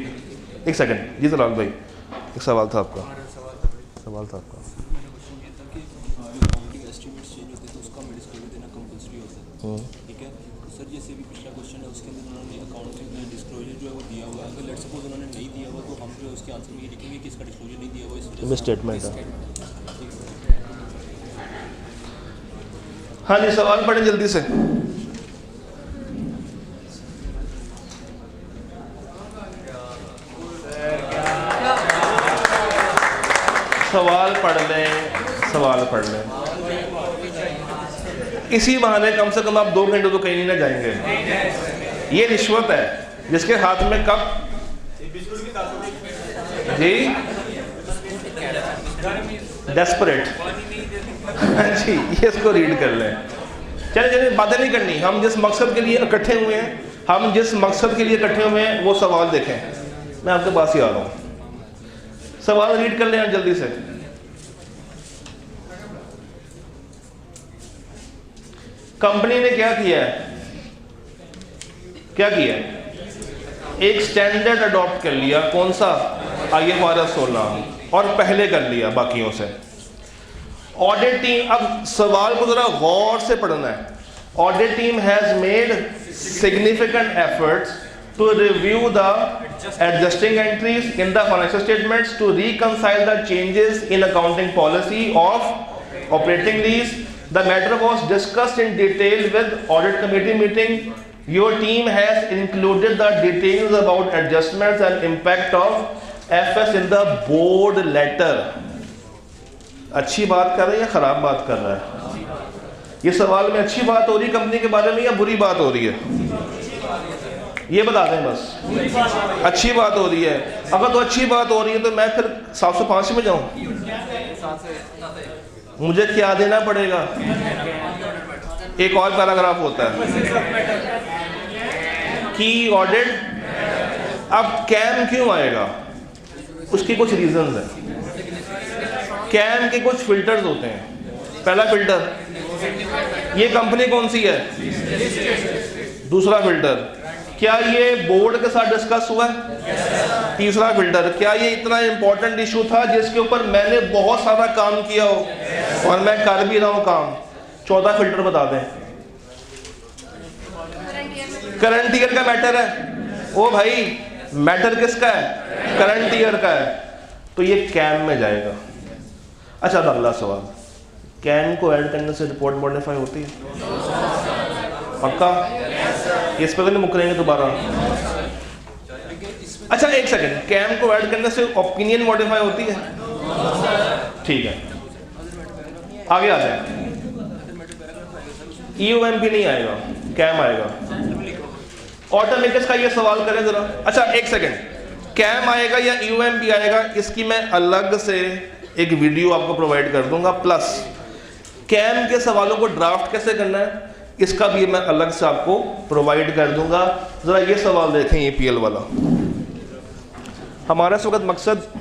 एक सेकंड जी सलाल भाई, एक सवाल था आपका। ठीक है सर, जैसे भी पिछला क्वेश्चन है उसके अंदर उन्होंने अकाउंटिंग डिस्क्लोजर जो है वो दिया हुआ है, अगर लेट्स सपोज उन्होंने नहीं दिया हुआ तो हम जो है उसके आंसर में ये लिखेंगे कि इसका डिस्क्लोजर नहीं दिया हुआ, इस वजह से स्टेटमेंट है। हाँ जी, सवाल पढ़ें जल्दी से। सवाल पढ़ लें, सवाल पढ़ लें। इसी बहाने कम से कम आप 2 घंटे तो कहीं नहीं ना जाएंगे। ये रिश्वत है जिसके हाथ में कप जी डेस्परेट जी, ये इसको रीड कर लें। चले चले बातें नहीं करनी, हम जिस मकसद के लिए इकट्ठे हुए हैं, हम जिस मकसद के लिए इकट्ठे हुए हैं वो सवाल देखें। मैं आपके पास ही आ रहा हूँ, सवाल रीड कर लें जल्दी से। कंपनी ने क्या किया है, क्या किया है? एक स्टैंडर्ड अडॉप्ट कर लिया, कौन सा? IFRS 16, और पहले कर लिया बाकियों से। ऑडिट टीम, अब सवाल को जरा गौर से पढ़ना है। Audit team has made significant efforts to review the adjusting entries in the financial statements to reconcile the changes in accounting policy of operating lease. The matter was discussed in detail with audit committee meeting. Your team has included the details about adjustments and impact of FS in the board letter. अच्छी बात कर रहा है या खराब बात कर रहा है? ये सवाल में अच्छी बात हो रही है कंपनी के बारे में या बुरी बात हो रही है? ये बता दें बस। अच्छी बात हो रही है। अगर तो अच्छी बात हो रही है तो मैं फिर 705 में जाऊं? मुझे क्या देना पड़ेगा? एक और पैराग्राफ होता है की ऑडिट। अब कैम क्यों आएगा? उसकी कुछ रीजंस हैं। कैम के कुछ फिल्टर्स होते हैं। पहला फिल्टर, ये कंपनी कौन सी है? दूसरा फिल्टर, क्या ये बोर्ड के साथ डिस्कस हुआ है? तीसरा फिल्टर, क्या ये इतना इंपॉर्टेंट इशू था जिसके ऊपर मैंने बहुत सारा काम किया हो और मैं कर भी रहा हूं काम? चौथा फिल्टर बता दें। करंट ईयर का मैटर है। ओ भाई, मैटर किसका है? करंट ईयर का है, तो ये कैम में जाएगा। अच्छा, अब अगला सवाल, कैम को ऐड करने से रिपोर्ट मॉडिफाई होती है? पक्का? इस पर नहीं मुकरेंगे दोबारा? अच्छा एक सेकंड, कैम को ऐड करने से ओपिनियन मॉडिफाई होती है? ठीक है, आगे आ जाए। EOMP नहीं आएगा, कैम आएगा। ऑटोमेकर्स का ये सवाल करें जरा। अच्छा एक सेकंड, कैम आएगा या EOMP आएगा, इसकी मैं अलग से एक वीडियो आपको प्रोवाइड कर दूंगा। प्लस कैम के सवालों को ड्राफ्ट कैसे करना है इसका भी मैं अलग से आपको प्रोवाइड कर दूंगा। जरा ये सवाल देखें, EPL वाला। हमारा इस वक्त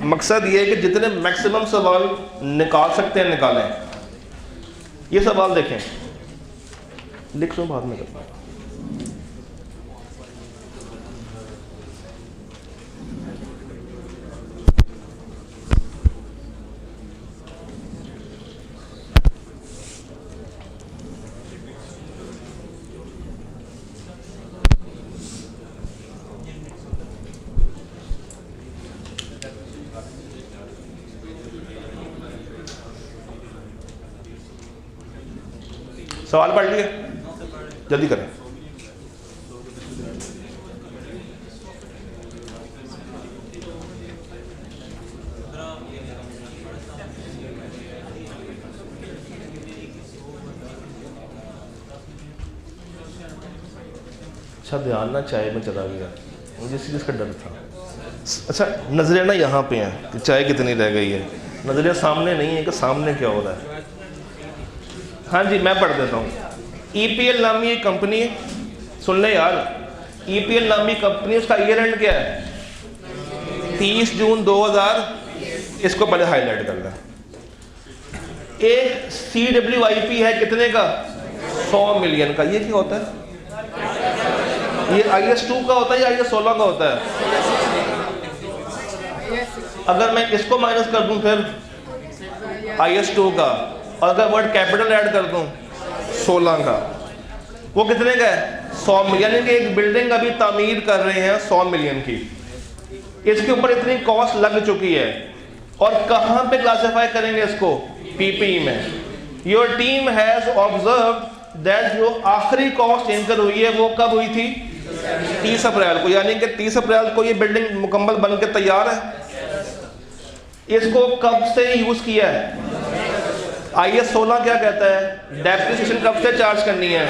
मकसद ये है कि जितने मैक्सिमम सवाल निकाल सकते हैं निकालें। ये सवाल देखें, लिख लो बाद में करना। सवाल पढ़ लिए, जल्दी करें। अच्छा ध्यान ना, चाय में चला गया, मुझे इसी चीज़ का डर था। अच्छा नजरें ना यहाँ पे हैं कि चाय कितनी रह गई है, नजरें सामने नहीं है कि सामने क्या हो रहा है। हाँ जी, मैं पढ़ देता हूँ। EPL नामी एक कंपनी है, सुन ले यार। EPL नामी कंपनी, उसका ईयर एंड क्या है? 30 जून 2000। इसको पहले हाईलाइट कर लें। एक CWIP है कितने का? 100 मिलियन का। ये क्या होता है? ये IS2 का होता है या IS 16 का होता है? अगर मैं इसको माइनस कर दूं फिर IS2 का, और अगर वर्ड कैपिटल ऐड कर दूं 16 का, वो कितने का है? 100 मिलियन। यानी कि एक बिल्डिंग अभी तामीर कर रहे हैं 100 मिलियन की, इसके ऊपर इतनी कॉस्ट लग चुकी है। और कहां पे क्लासिफाई करेंगे इसको? PPE में। Your team has observe that जो आखिरी कॉस्ट इनकर हुई है वो कब हुई थी? 30 अप्रैल को। यानी कि 30 अप्रैल को ये बिल्डिंग मुकम्मल बन के तैयार है। इसको कब से यूज किया है? IS 16 क्या कहता है? डेप्रिसिएशन कब से चार्ज करनी है?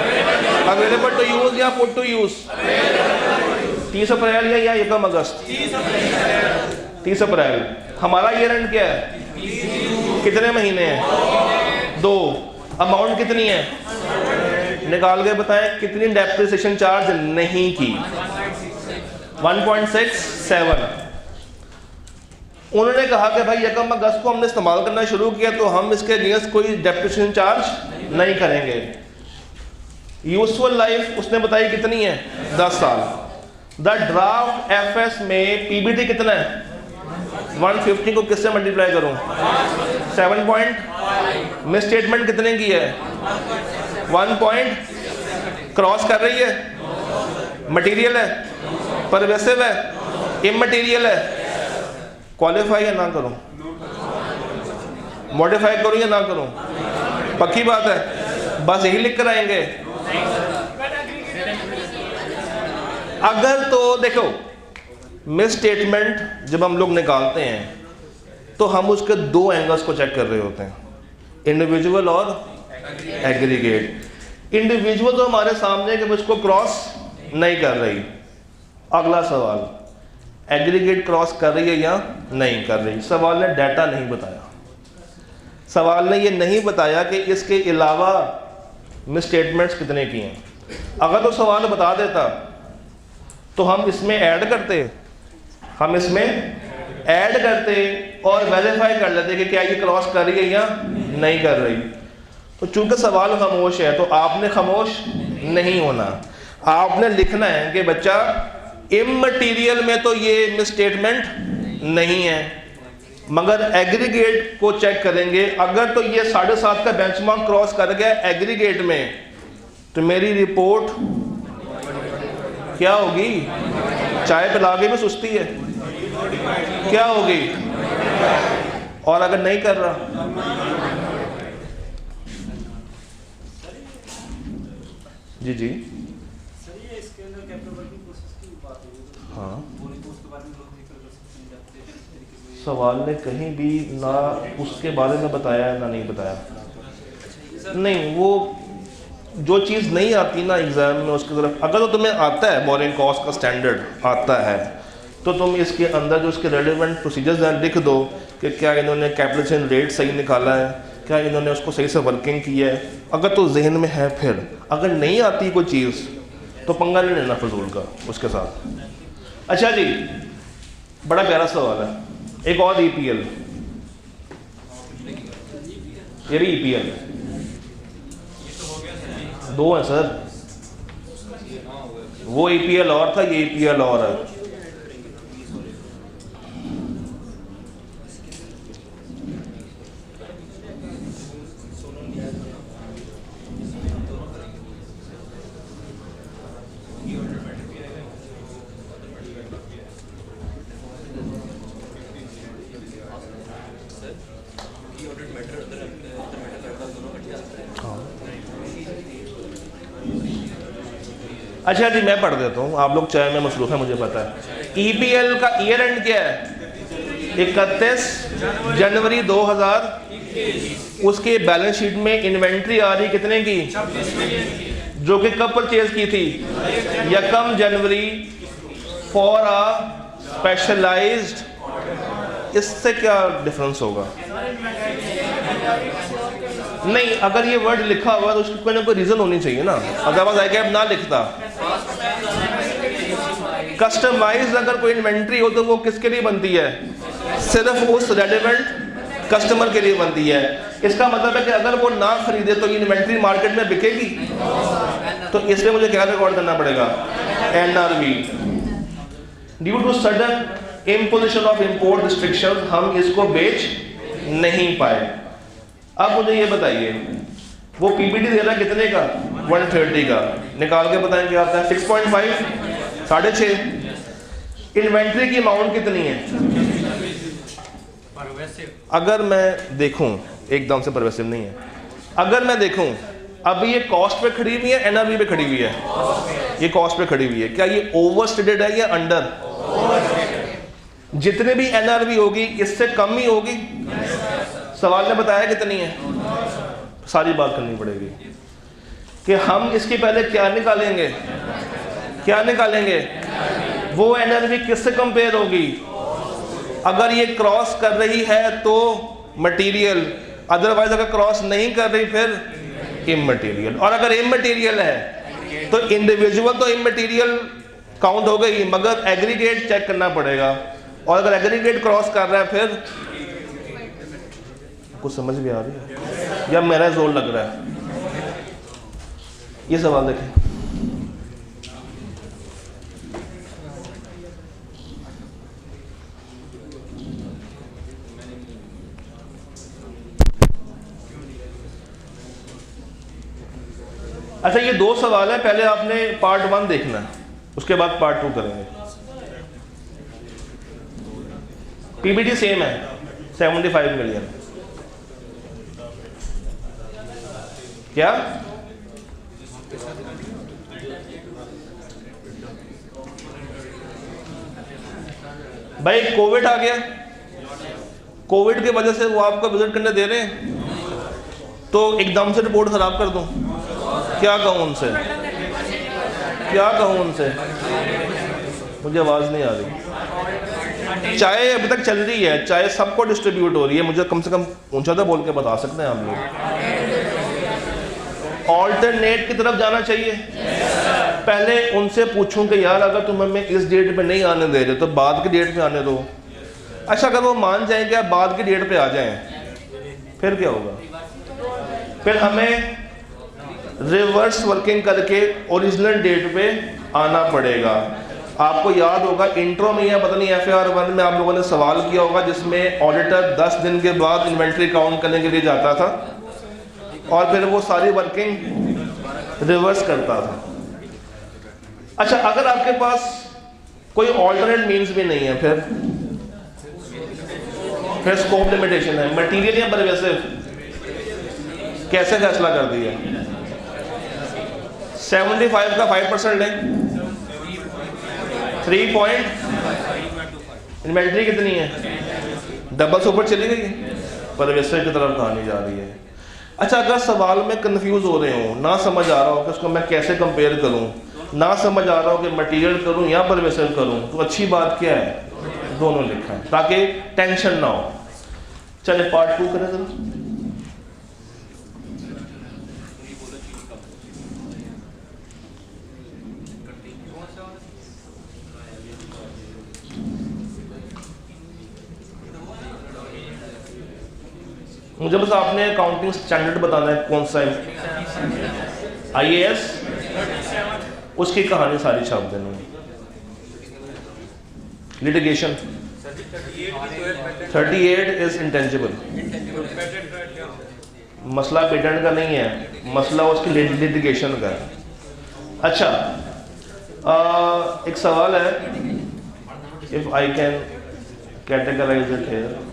अवेलेबल टू यूज या पुट टू यूज? 30 अप्रैल या 1 अगस्त? 30 अप्रैल। हमारा ईयर एंड क्या है? कितने महीने हैं? 2। अमाउंट कितनी है? निकाल के बताएं कितनी डेप्रिसिएशन चार्ज नहीं की? 1.67। उन्होंने कहा कि भाई 1 अगस्त को हमने इस्तेमाल करना शुरू किया तो हम इसके अगेंस्ट कोई डेप्रिसिएशन चार्ज नहीं करेंगे। यूजफुल लाइफ उसने बताई कितनी है? 10 साल। द ड्राफ्ट FS में PBT कितना है? 150 को किससे मल्टीप्लाई करूं? 7 मिस स्टेटमेंट कितने की है? 1 क्रॉस कर रही है? मटेरियल है? परवेसिव है? इममटेरियल है? क्वालिफाई या ना करूं? मॉडिफाई करूं या ना करूं? पक्की बात है, बस यही लिख कर आएंगे। अगर तो देखो मिस स्टेटमेंट जब हम लोग निकालते हैं तो हम उसके 2 एंगल्स को चेक कर रहे होते हैं, इंडिविजुअल और एग्रीगेट। इंडिविजुअल तो हमारे सामने कि उसको क्रॉस नहीं कर रही। अगला सवाल, एग्रीगेट क्रॉस कर रही है या नहीं कर रही? सवाल ने डाटा नहीं बताया। सवाल ने ये नहीं बताया कि इसके अलावा मिस स्टेटमेंट्स कितने की हैं। अगर तो सवाल बता देता तो हम इसमें ऐड करते और वेरीफाई कर लेते कि क्या ये क्रॉस कर रही है या नहीं कर रही। तो चूंकि सवाल खामोश है तो आपने खामोश नहीं होना, आपने लिखना है कि बच्चा इममटीरियल में तो ये मिस स्टेटमेंट नहीं है, मगर एग्रीगेट को चेक करेंगे। अगर तो ये 7.5 का बेंचमार्क क्रॉस कर गया एग्रीगेट में तो मेरी रिपोर्ट क्या होगी? चाय पिला के भी सुस्ती है, क्या होगी? और अगर नहीं कर रहा, जी जी हाँ, सवाल ने कहीं भी ना उसके बारे में बताया ना नहीं बताया। नहीं, वो जो चीज़ नहीं आती ना एग्जाम में उसकी तरफ, अगर तो तुम्हें आता है बोरिंग कॉस्ट का स्टैंडर्ड आता है तो तुम इसके अंदर जो उसके रेलिवेंट प्रोसीजर्स हैं लिख दो कि क्या इन्होंने कैपिटलाइजेशन रेट सही निकाला है, क्या इन्होंने उसको सही से वर्किंग की है। अगर तो जहन में है, फिर अगर नहीं आती कोई चीज़ तो पंगा नहीं लेना फजूल का उसके साथ। अच्छा जी, बड़ा प्यारा सवाल है, एक और EPL, ये भी EPL है, 2 हैं सर, वो EPL और था, ये EPL और है। अच्छा जी, मैं पढ़ देता हूँ, आप लोग चाय में मसरूफ है मुझे पता है। EPL का ईयर एंड क्या है? 31 जनवरी 2000। उसके बैलेंस शीट में इन्वेंट्री आ रही कितने की? जो कि कब परचेज की थी? 1 जनवरी फॉर अ स्पेशलाइज्ड। इससे क्या डिफरेंस होगा? नहीं, अगर ये वर्ड लिखा हुआ तो उसकी कोई ना कोई रीजन होनी चाहिए ना, अदरवाइज आई कैप ना लिखता। कस्टमाइज्ड अगर कोई इन्वेंट्री हो तो वो किसके लिए बनती है? सिर्फ उस रेलेवेंट कस्टमर के लिए बनती है। इसका मतलब है कि अगर वो ना खरीदे तो ये इन्वेंट्री मार्केट में बिकेगी, तो इसलिए मुझे क्या रिकॉर्ड करना पड़ेगा? NRV। Due to sudden imposition of import restriction हम इसको बेच नहीं पाए। अब मुझे ये बताइए, वो PBT दे रहा है कितने का? 130 का। निकाल के बताएं क्या आता है? 6.5, 6.5। इन्वेंट्री की अमाउंट कितनी है? अगर मैं देखूं, एकदम से परवेसिव नहीं है, अगर मैं देखूं अभी ये कॉस्ट पे खड़ी हुई है, NRV पे खड़ी हुई है, ये कॉस्ट पे खड़ी हुई है, क्या ये ओवर स्टेटेड है या अंडर? जितने भी NRV होगी इससे कम ही होगी। सवाल ने बताया कितनी है, सारी बात करनी पड़ेगी कि हम इसके पहले क्या निकालेंगे, क्या निकालेंगे, वो NRV किससे कंपेयर होगी। अगर ये क्रॉस कर रही है तो मटेरियल, अदरवाइज अगर क्रॉस नहीं कर रही फिर इमटेरियल। और अगर इमटेरियल है तो इंडिविजुअल तो इमटेरियल काउंट हो गई, मगर एग्रीगेट चेक करना पड़ेगा। और अगर एग्रीगेट क्रॉस कर रहा है फिर कुछ समझ भी आ रही है या मेरा जोर लग रहा है। ये सवाल देखें, अच्छा ये 2 सवाल है, पहले आपने पार्ट 1 देखना है, उसके बाद पार्ट 2 करेंगे। पीबीटी सेम है 75 मिलियन। क्या भाई कोविड आ गया, कोविड की वजह से वो आपको विजिट करने दे रहे हैं तो एकदम से रिपोर्ट खराब कर दूं, क्या कहूं उनसे, क्या कहूं उनसे, मुझे आवाज नहीं आ रही। चाय अभी तक चल रही है, चाय सबको डिस्ट्रीब्यूट हो रही है, मुझे कम से कम ऊंचा तो बोल के बता सकते हैं हम लोग। ऑल्टरनेट की तरफ जाना चाहिए। पहले उनसे पूछूं कि यार अगर तुम हमें इस डेट पे नहीं आने दे रहे तो बाद की डेट पे आने दो। अच्छा अगर वो मान जाएं कि आप बाद की डेट पे आ जाएं फिर क्या होगा, फिर हमें रिवर्स वर्किंग करके ओरिजिनल डेट पे आना पड़ेगा। आपको याद होगा इंट्रो में या पता नहीं FAR1 में आप लोगों ने सवाल किया होगा जिसमें ऑडिटर 10 दिन के बाद इन्वेंट्री काउंट करने के लिए जाता था और फिर वो सारी वर्किंग रिवर्स करता था। अच्छा अगर आपके पास कोई ऑल्टरनेट मीन्स भी नहीं है फिर स्कोप लिमिटेशन है, मटीरियल या परवेसिव, कैसे फैसला कर दिया। 75 का 5% लें, 3 पॉइंट इन्वेंट्री कितनी है, डबल से ऊपर चली गई, परवेसिव की तरफ कहानी जा रही है। अच्छा अगर सवाल में कंफ्यूज हो रहे हो, ना समझ आ रहा हो कि उसको मैं कैसे कंपेयर करूं, ना समझ आ रहा हो कि मटेरियल करूं या परवेसिव करूं, तो अच्छी बात क्या है दोनों लिखा है ताकि टेंशन ना हो। चले पार्ट 2 करें जरा। मुझे बस आपने अकाउंटिंग स्टैंडर्ड बताना है कौन सा है, IAS, उसकी कहानी सारी छाप देनी है। लिटिगेशन 38 इज इंटेंजिबल, मसला पेटेंट का नहीं है, मसला उसकी लिटिगेशन का है। अच्छा एक सवाल है, if I can categorise it here,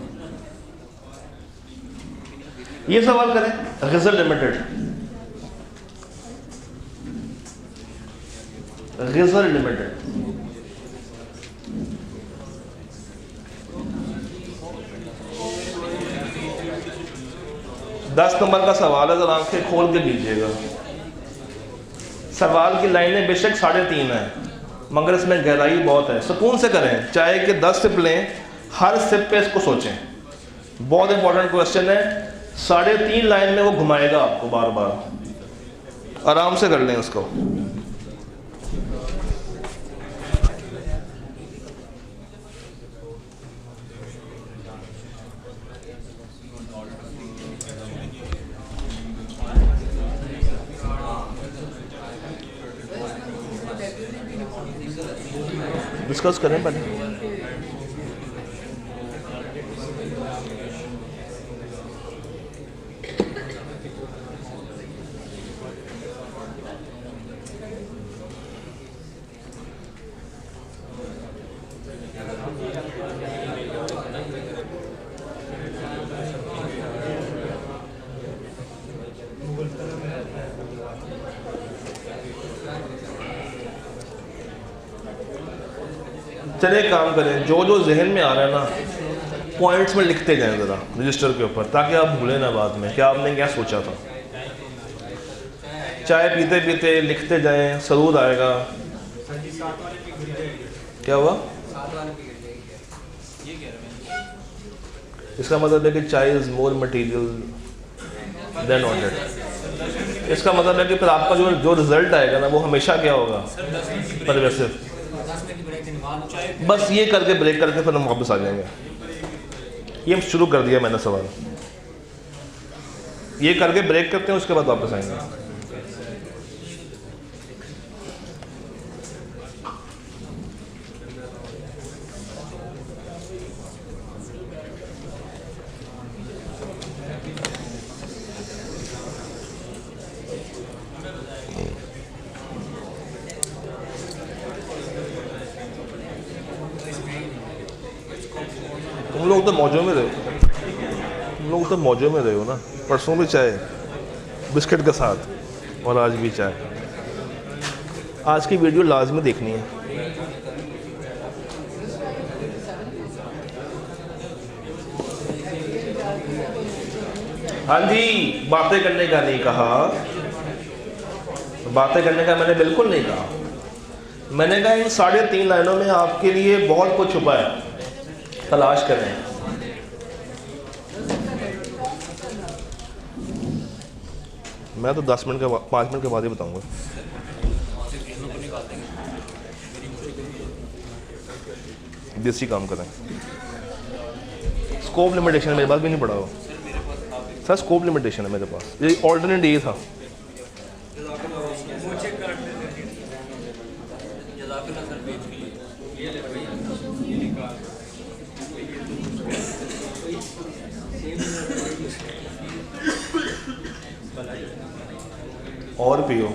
ये सवाल करें गिजर लिमिटेड, गिजर लिमिटेड दस नंबर का सवाल है, जरा आंखें खोल के लीजिएगा। सवाल की लाइनें बेशक 3.5 है मगर इसमें गहराई बहुत है। सुकून से करें, चाहे कि 10 सिप लें, हर सिप पे इसको सोचें। बहुत इंपॉर्टेंट क्वेश्चन है, 3.5 लाइन में वो घुमाएगा आपको बार बार, आराम से कर लें उसको। डिस्कस करें पहले। चलिए एक काम करें, जो जो जहन में आ रहा है ना पॉइंट्स में लिखते जाएं ज़रा रजिस्टर के ऊपर, ताकि आप भूलें ना बाद में कि आपने क्या सोचा था। चाय पीते पीते लिखते जाएं, सरूर आएगा। क्या हुआ? इसका मतलब है कि chai is more material than order. इसका मतलब है कि फिर आपका जो रिजल्ट आएगा ना वो हमेशा क्या होगा? परवेसिव। बस ये करके ब्रेक करके फिर हम वापस आ जाएंगे। ये शुरू कर दिया मैंने सवाल, ये करके ब्रेक करते हैं, उसके बाद वापस आएंगे। तुम लोग तो मौजों में रहे हो, तुम लोग तो मौजों में रहे हो ना। परसों भी चाय बिस्किट के साथ और आज भी चाय। आज की वीडियो लाजमी देखनी है। हाँ जी, बातें करने का नहीं कहा, बातें करने का मैंने बिल्कुल नहीं कहा। मैंने कहा इन 3.5 लाइनों में आपके लिए बहुत कुछ छुपा है, तलाश करें। मैं तो 10 मिनट के 5 मिनट के बाद ही बताऊंगा। देसी काम करें। स्कोप लिमिटेशन मेरे पास भी नहीं पड़ा हो सर, स्कोप लिमिटेशन है मेरे पास। ये ऑल्टरनेट ये था। और पियो।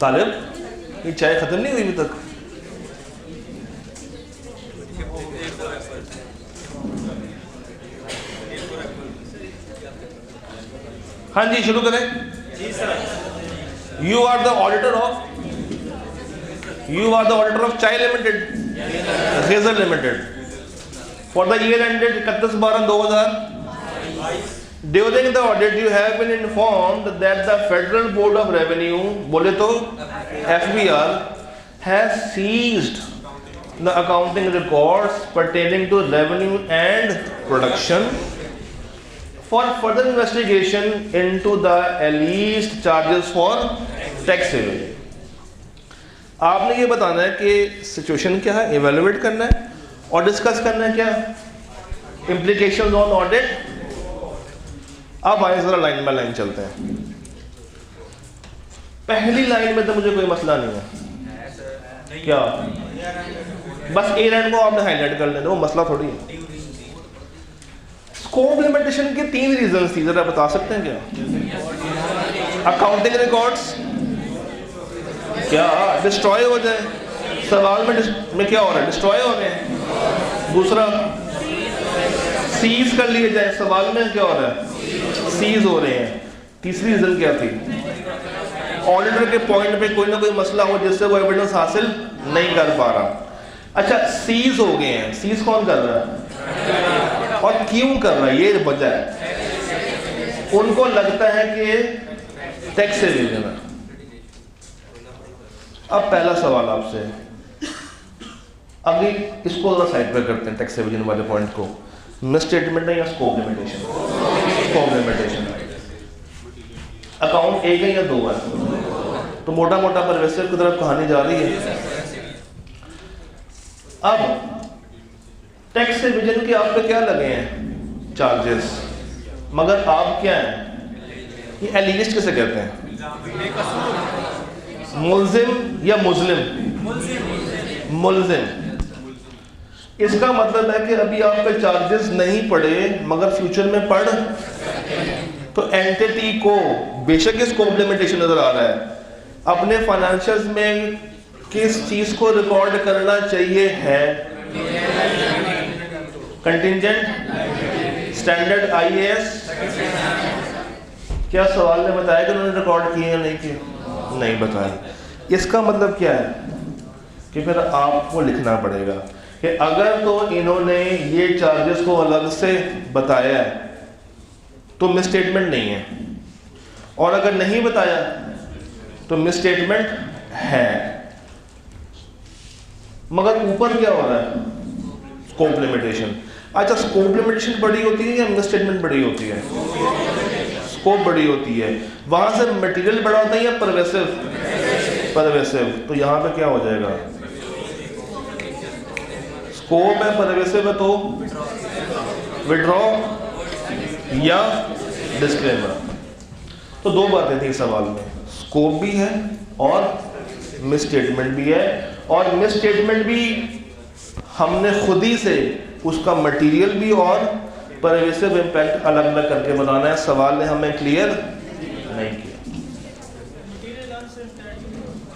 तालिब, ये चाय खत्म नहीं हुई अभी तक? हाँ जी, शुरू करें। You are the auditor of Chai limited, razor limited, for the year ended 31/12/2000. During the audit you have been informed that the Federal Board of Revenue, बोले तो FBR, has seized the accounting records pertaining to revenue and production for further investigation into the alleged charges for tax evasion. आपने ये बताना है कि situation क्या है, evaluate करना है और डिस्कस करना है क्या इम्प्लीकेशंस ऑन ऑडिट। अब आए जरा लाइन बाय लाइन चलते हैं। पहली लाइन में तो मुझे कोई मसला नहीं है, क्या बस ए लाइन को आपने हाईलाइट कर लेना, वो मसला थोड़ी है। स्कोप लिमिटेशन के 3 रीजंस थी, जरा बता सकते हैं क्या? अकाउंटिंग रिकॉर्ड्स क्या डिस्ट्रॉय हो जाए, सवाल में क्या हो रहा है, डिस्ट्रॉय हो रहे हैं। दूसरा, सीज कर लिए जाए, सवाल में क्या हो रहा है, सीज हो रहे हैं। तीसरी रीजन क्या थी? ऑडिटर के पॉइंट पे कोई ना कोई मसला हो जिससे वो एविडेंस हासिल नहीं कर पा रहा। अच्छा, सीज हो गए हैं, सीज कौन कर रहा है और क्यों कर रहा है, ये वजह है। उनको लगता है कि टैक्स एवेजन है। अब पहला सवाल आपसे, अभी इसको जरा साइड पे करते हैं, टैक्स एवेजन वाले पॉइंट को। मिस स्टेटमेंट है या scope limitation? Scope limitation. Account एक है या 2 है? तो मोटा मोटा परवेसिव की तरफ कहानी जा रही है। अब टैक्स एवेजन के आप पे क्या लगे हैं चार्जेस, मगर आप क्या हैं, ये एलिगेस्ट किसे कहते हैं? मुल्जिम या मुस्लिम? मुल्जिम। इसका मतलब है कि अभी आप पे चार्जेस नहीं पड़े मगर फ्यूचर में पड़, तो एंटिटी को बेशक ये स्कोप लिमिटेशन नजर आ रहा है, अपने फाइनेंशियल्स में किस चीज को रिकॉर्ड करना चाहिए है? कंटिंजेंट, स्टैंडर्ड IAS, क्या सवाल ने बताया कि उन्होंने रिकॉर्ड किए या नहीं किए? नहीं बताया। इसका मतलब क्या है कि फिर आपको लिखना पड़ेगा कि अगर तो इन्होंने ये चार्जेस को अलग से बताया है तो मिसस्टेटमेंट नहीं है, और अगर नहीं बताया तो मिसस्टेटमेंट है। मगर ऊपर क्या हो रहा है? Scope limitation. अच्छा, स्कोप लिमिटेशन बड़ी होती है या मिसस्टेटमेंट बड़ी होती है? स्कोप बड़ी होती है। वहां से मटेरियल बड़ा होता है या परवेसिव? परवेसिव। तो यहां पे क्या हो जाएगा? स्कोप है, परवेसिव है, तो विड्रॉ या डिस्क्लेमर। तो दो बातें थी सवाल में, स्कोप भी है और मिसस्टेटमेंट भी है, और मिसस्टेटमेंट भी हमने खुद ही से उसका मटेरियल भी और परवेसिव इम्पैक्ट अलग अलग करके बताना है। सवाल ने हमें क्लियर नहीं किया।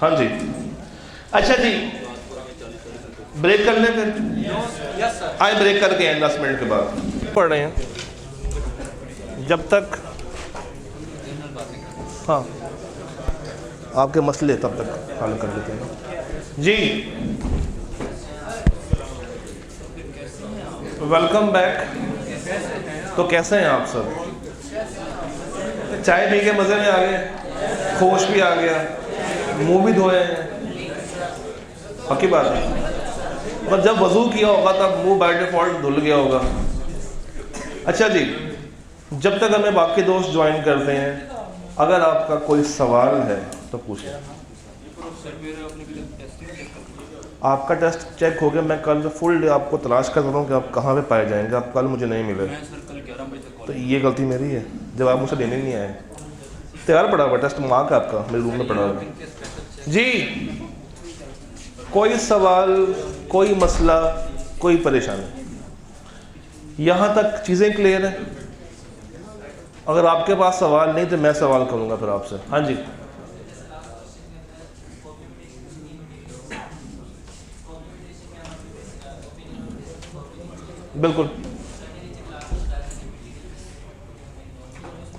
हाँ जी, अच्छा जी, ब्रेक कर लें फिर? आए ब्रेक करके हैं 10 मिनट के बाद पढ़ रहे हैं जब तक। हाँ, आपके मसले तब तक हल कर लेते हैं जी। Welcome back. तो कैसे हैं आप सब? चाय पी के मज़े में आ गए, होश भी आ गया, मुंह भी धोए हैं? पक्की बात है। और जब वजू किया होगा तब मुंह बाय डिफॉल्ट धुल गया होगा। अच्छा जी, जब तक हमें बाकी दोस्त ज्वाइन करते हैं, अगर आपका कोई सवाल है तो पूछें। आपका टेस्ट चेक हो गया। मैं कल फुल डे आपको तलाश कर रहा हूँ कि आप कहाँ पे पाए जाएंगे। आप कल मुझे नहीं मिले तो ये गलती मेरी है जब आप मुझसे लेने नहीं आए। तैयार पड़ा हुआ टेस्ट मार्क आपका मेरे रूम में पड़ा हुआ जी। कोई सवाल, कोई मसला, कोई परेशानी? यहाँ तक चीज़ें क्लियर हैं? अगर आपके पास सवाल नहीं तो मैं सवाल करूँगा फिर आपसे। हाँ जी, बिल्कुल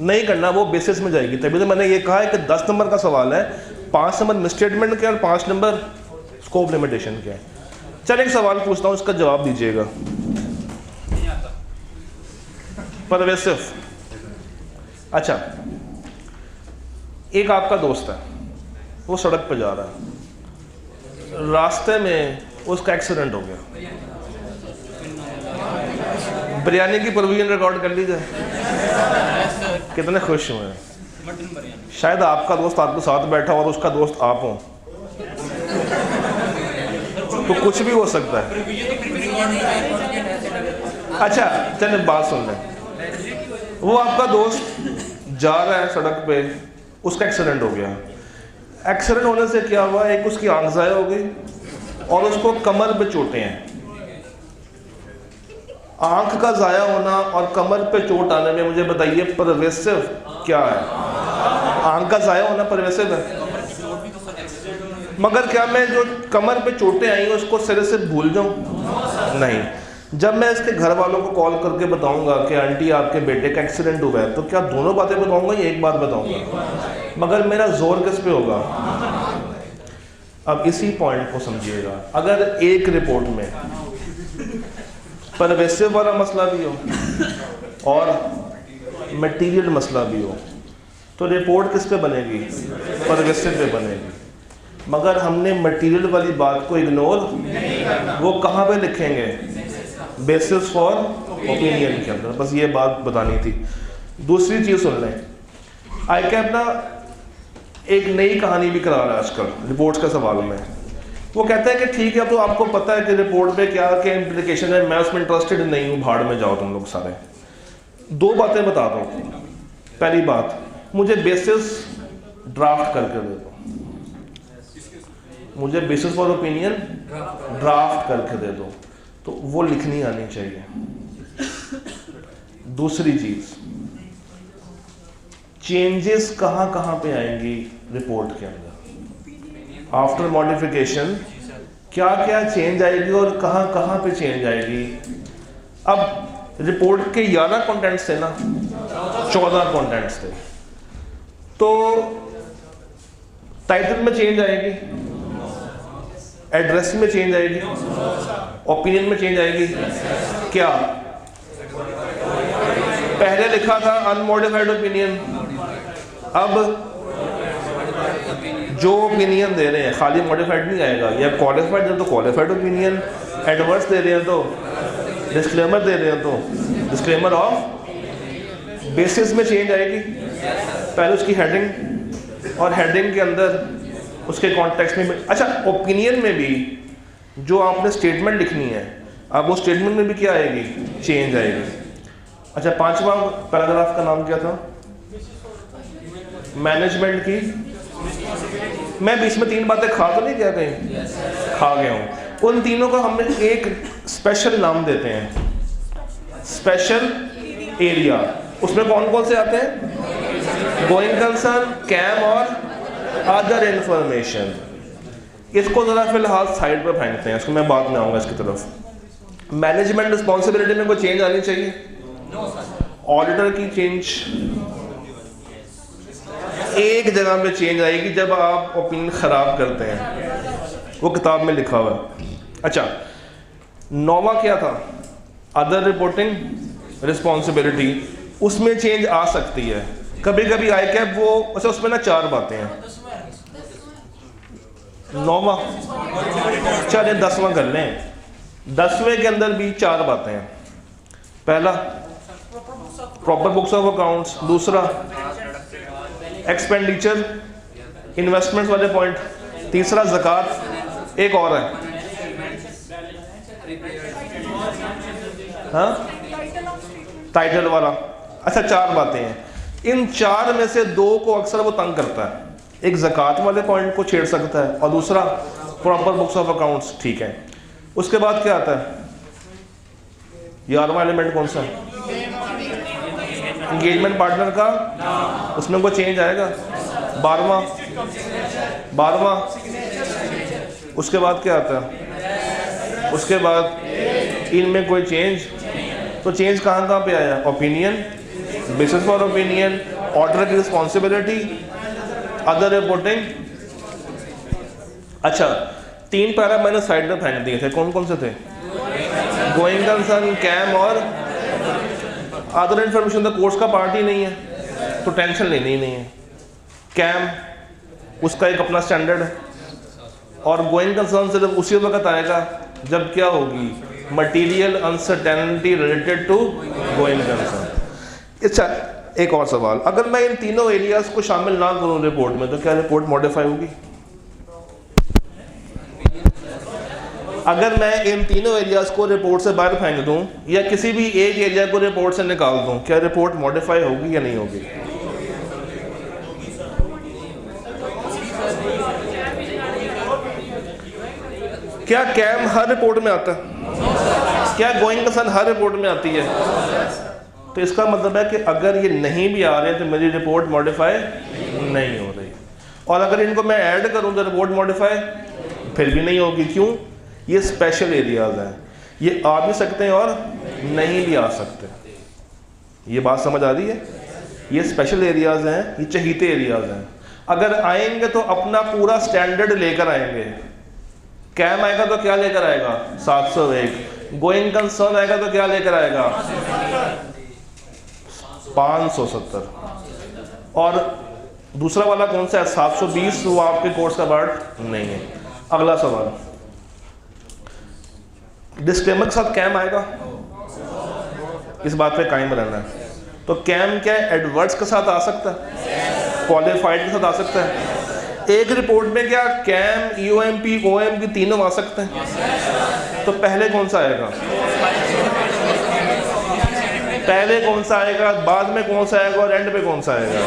नहीं करना, वो बेसिस में जाएगी। तभी तो मैंने ये कहा है कि 10 नंबर का सवाल है, 5 नंबर मिसस्टेटमेंट के और 5 नंबर स्कोप लिमिटेशन के हैं। चल एक सवाल पूछता हूँ, इसका जवाब दीजिएगा। परवेसिव। अच्छा, एक आपका दोस्त है, वो सड़क पर जा रहा है, रास्ते में उसका एक्सीडेंट हो गया। बिरयानी की प्रोविजन रिकॉर्ड कर लीजिए। कितने खुश हुए हैं। शायद आपका दोस्त आपके साथ बैठा हो और उसका दोस्त आप हो, तो कुछ भी हो सकता है। अच्छा चलिए बात सुन लें। वो आपका दोस्त जा रहा है सड़क पे, उसका एक्सीडेंट हो गया। एक्सीडेंट होने से क्या हुआ, एक उसकी आंख ज़ाया हो गई और उसको कमर पे चोटें हैं। आंख का ज़ाया होना और कमर पे चोट आने में मुझे बताइए परवेसिव क्या है? आंख का ज़ाया होना परवेसिव है। मगर क्या मैं जो कमर पे चोटें आई उसको सिरे से भूल जाऊं? नहीं। जब मैं इसके घर वालों को कॉल करके बताऊंगा कि आंटी आपके बेटे का एक्सीडेंट हुआ है, तो क्या दोनों बातें बताऊंगा या एक बात बताऊंगा? मगर मेरा जोर किस पे होगा? अब इसी पॉइंट को समझिएगा। अगर एक रिपोर्ट में परवेसिव वाला मसला भी हो और मटेरियल मसला भी हो, तो रिपोर्ट किस पे बनेगी? परवेसिव पे बनेगी। मगर हमने मटेरियल वाली बात को इग्नोर, वो कहाँ पे लिखेंगे? बेसिस फॉर ओपिनियन के अंदर। बस ये बात बतानी थी। दूसरी चीज़ सुन लें, ICAP ना एक नई कहानी भी करा रहा है आजकल रिपोर्ट्स के सवाल में। वो कहता है कि ठीक है, तो आपको पता है कि रिपोर्ट पे क्या क्या इम्प्लीकेशन है, मैं उसमें इंटरेस्टेड नहीं हूँ, भाड़ में जाओ तुम लोग सारे। दो बातें बता दो। पहली बात, मुझे बेसिस ड्राफ्ट करके दे दो, मुझे बेसिस फॉर ओपिनियन ड्राफ्ट करके दे दो, तो वो लिखनी आनी चाहिए। दूसरी चीज़, चेंजेस कहाँ कहाँ पे आएंगी रिपोर्ट के अंदर? आफ्टर मॉडिफिकेशन क्या क्या चेंज आएगी और कहाँ कहाँ पे चेंज आएगी? अब रिपोर्ट के 11 कंटेंट्स थे ना, 14 कंटेंट्स थे। तो टाइटल में चेंज आएगी, एड्रेस में चेंज आएगी, ओपिनियन में चेंज आएगी। क्या पहले लिखा था अनमॉडिफाइड ओपिनियन, अब जो ओपिनियन दे रहे हैं खाली मॉडिफाइड नहीं आएगा, या क्वालिफाइड दे तो क्वालिफाइड ओपिनियन, एडवर्स दे रहे हैं तो डिस्क्लेमर दे रहे हैं तो डिस्क्लेमर ऑफ बेसिस में चेंज आएगी। पहले उसकी हेडिंग और हेडिंग के अंदर उसके कॉन्टेक्स्ट में। अच्छा, ओपिनियन में भी जो आपने स्टेटमेंट लिखनी है, अब वो स्टेटमेंट में भी क्या आएगी, चेंज आएगी। अच्छा, 5वां पैराग्राफ का नाम क्या था, मैनेजमेंट की। मैं बीच में 3 बातें खा तो नहीं गया, कहीं खा गया हूँ। उन तीनों का हमने एक स्पेशल नाम देते हैं, स्पेशल एरिया। उसमें कौन कौन से आते हैं, गोइंग कंसर्न, कैम और अदर इंफॉर्मेशन। इसको ज़रा फिलहाल साइड पर फेंकते हैं, इसको मैं बाद में आऊँगा इसकी तरफ। मैनेजमेंट रिस्पॉन्सिबिलिटी में कोई चेंज आनी चाहिए, ऑडिटर की चेंज एक जगह पे चेंज आएगी जब आप ओपिनियन ख़राब करते हैं, वो किताब में लिखा हुआ है। अच्छा, 9वां क्या था, अदर रिपोर्टिंग रिस्पॉन्सिबिलिटी। उसमें चेंज आ सकती है कभी कभी आए क्या वो। अच्छा, उसमें ना 4 बातें हैं। 9वां, चलिए 10वां कर लें। 10वें के अंदर भी 4 बातें हैं। पहला प्रॉपर बुक्स ऑफ अकाउंट्स, दूसरा एक्सपेंडिचर इन्वेस्टमेंट्स वाले पॉइंट, तीसरा ज़कात, एक और है हाँ टाइटल वाला। अच्छा, 4 बातें हैं। इन 4 में से 2 को अक्सर वो तंग करता है। एक ज़कात वाले पॉइंट को छेड़ सकता है और दूसरा प्रॉपर बुक्स ऑफ अकाउंट्स, ठीक है। उसके बाद क्या आता है, 11वां एलिमेंट कौन सा है, एंगेजमेंट पार्टनर का, उसमें कोई चेंज आएगा। 12वां। उसके बाद क्या आता है, उसके बाद इनमें कोई चेंज, तो चेंज कहाँ पे आया, opinion, basis for opinion, order की रिस्पॉन्सिबिलिटी, अदर रिपोर्टिंग। अच्छा, 3 पैरा मैंने साइड में फेंक दिए थे, कौन कौन से थे, गोइंग कंसर्न, कैम और अदर इन्फॉर्मेशन। तो कोर्स का पार्ट ही नहीं है तो टेंशन लेनी ही नहीं है। कैम उसका एक अपना स्टैंडर्ड है, और गोइंग कंसर्न सिर्फ उसी वक्त आएगा जब क्या होगी, material uncertainty related to going concern. अच्छा, एक और सवाल, अगर मैं इन तीनों एरियाज को शामिल ना करूं रिपोर्ट में तो क्या रिपोर्ट मॉडिफाई होगी? अगर मैं इन तीनों एरियाज को रिपोर्ट से बाहर फेंक दूं या किसी भी एक एरिया को रिपोर्ट से निकाल दूं, क्या रिपोर्ट मॉडिफाई होगी या नहीं होगी? क्या कैम हर रिपोर्ट में आता है? क्या गोइंग कंसर्न हर रिपोर्ट में आती है? तो इसका मतलब है कि अगर ये नहीं भी आ रहे तो मेरी रिपोर्ट मॉडिफाई नहीं हो रही, और अगर इनको मैं ऐड करूं तो रिपोर्ट मॉडिफाई फिर भी नहीं होगी। क्यों? ये स्पेशल एरियाज हैं, ये आ भी सकते हैं और नहीं भी आ सकते। ये बात समझ आ रही है? ये स्पेशल एरियाज हैं, ये चहीते एरियाज हैं। अगर आएंगे तो अपना पूरा स्टैंडर्ड लेकर आएंगे। कैम आएगा तो क्या लेकर आएगा, 701। गोइंग कंसर्न आएगा तो क्या लेकर आएगा, 570। और दूसरा वाला कौन सा है, 720, वो आपके कोर्स का पार्ट नहीं है। अगला सवाल, डिस्क्लेमर के साथ कैम आएगा, इस बात पे कायम रहना है। तो कैम क्या एडवर्ड्स के साथ आ सकता है, क्वालिफाइड के साथ आ सकता है। एक रिपोर्ट में क्या कैम, ईओएमपी, ओएमपी तीनों आ सकते हैं। तो पहले कौन सा आएगा, पहले कौन सा आएगा, बाद में कौन सा आएगा और एंड पे कौन सा आएगा?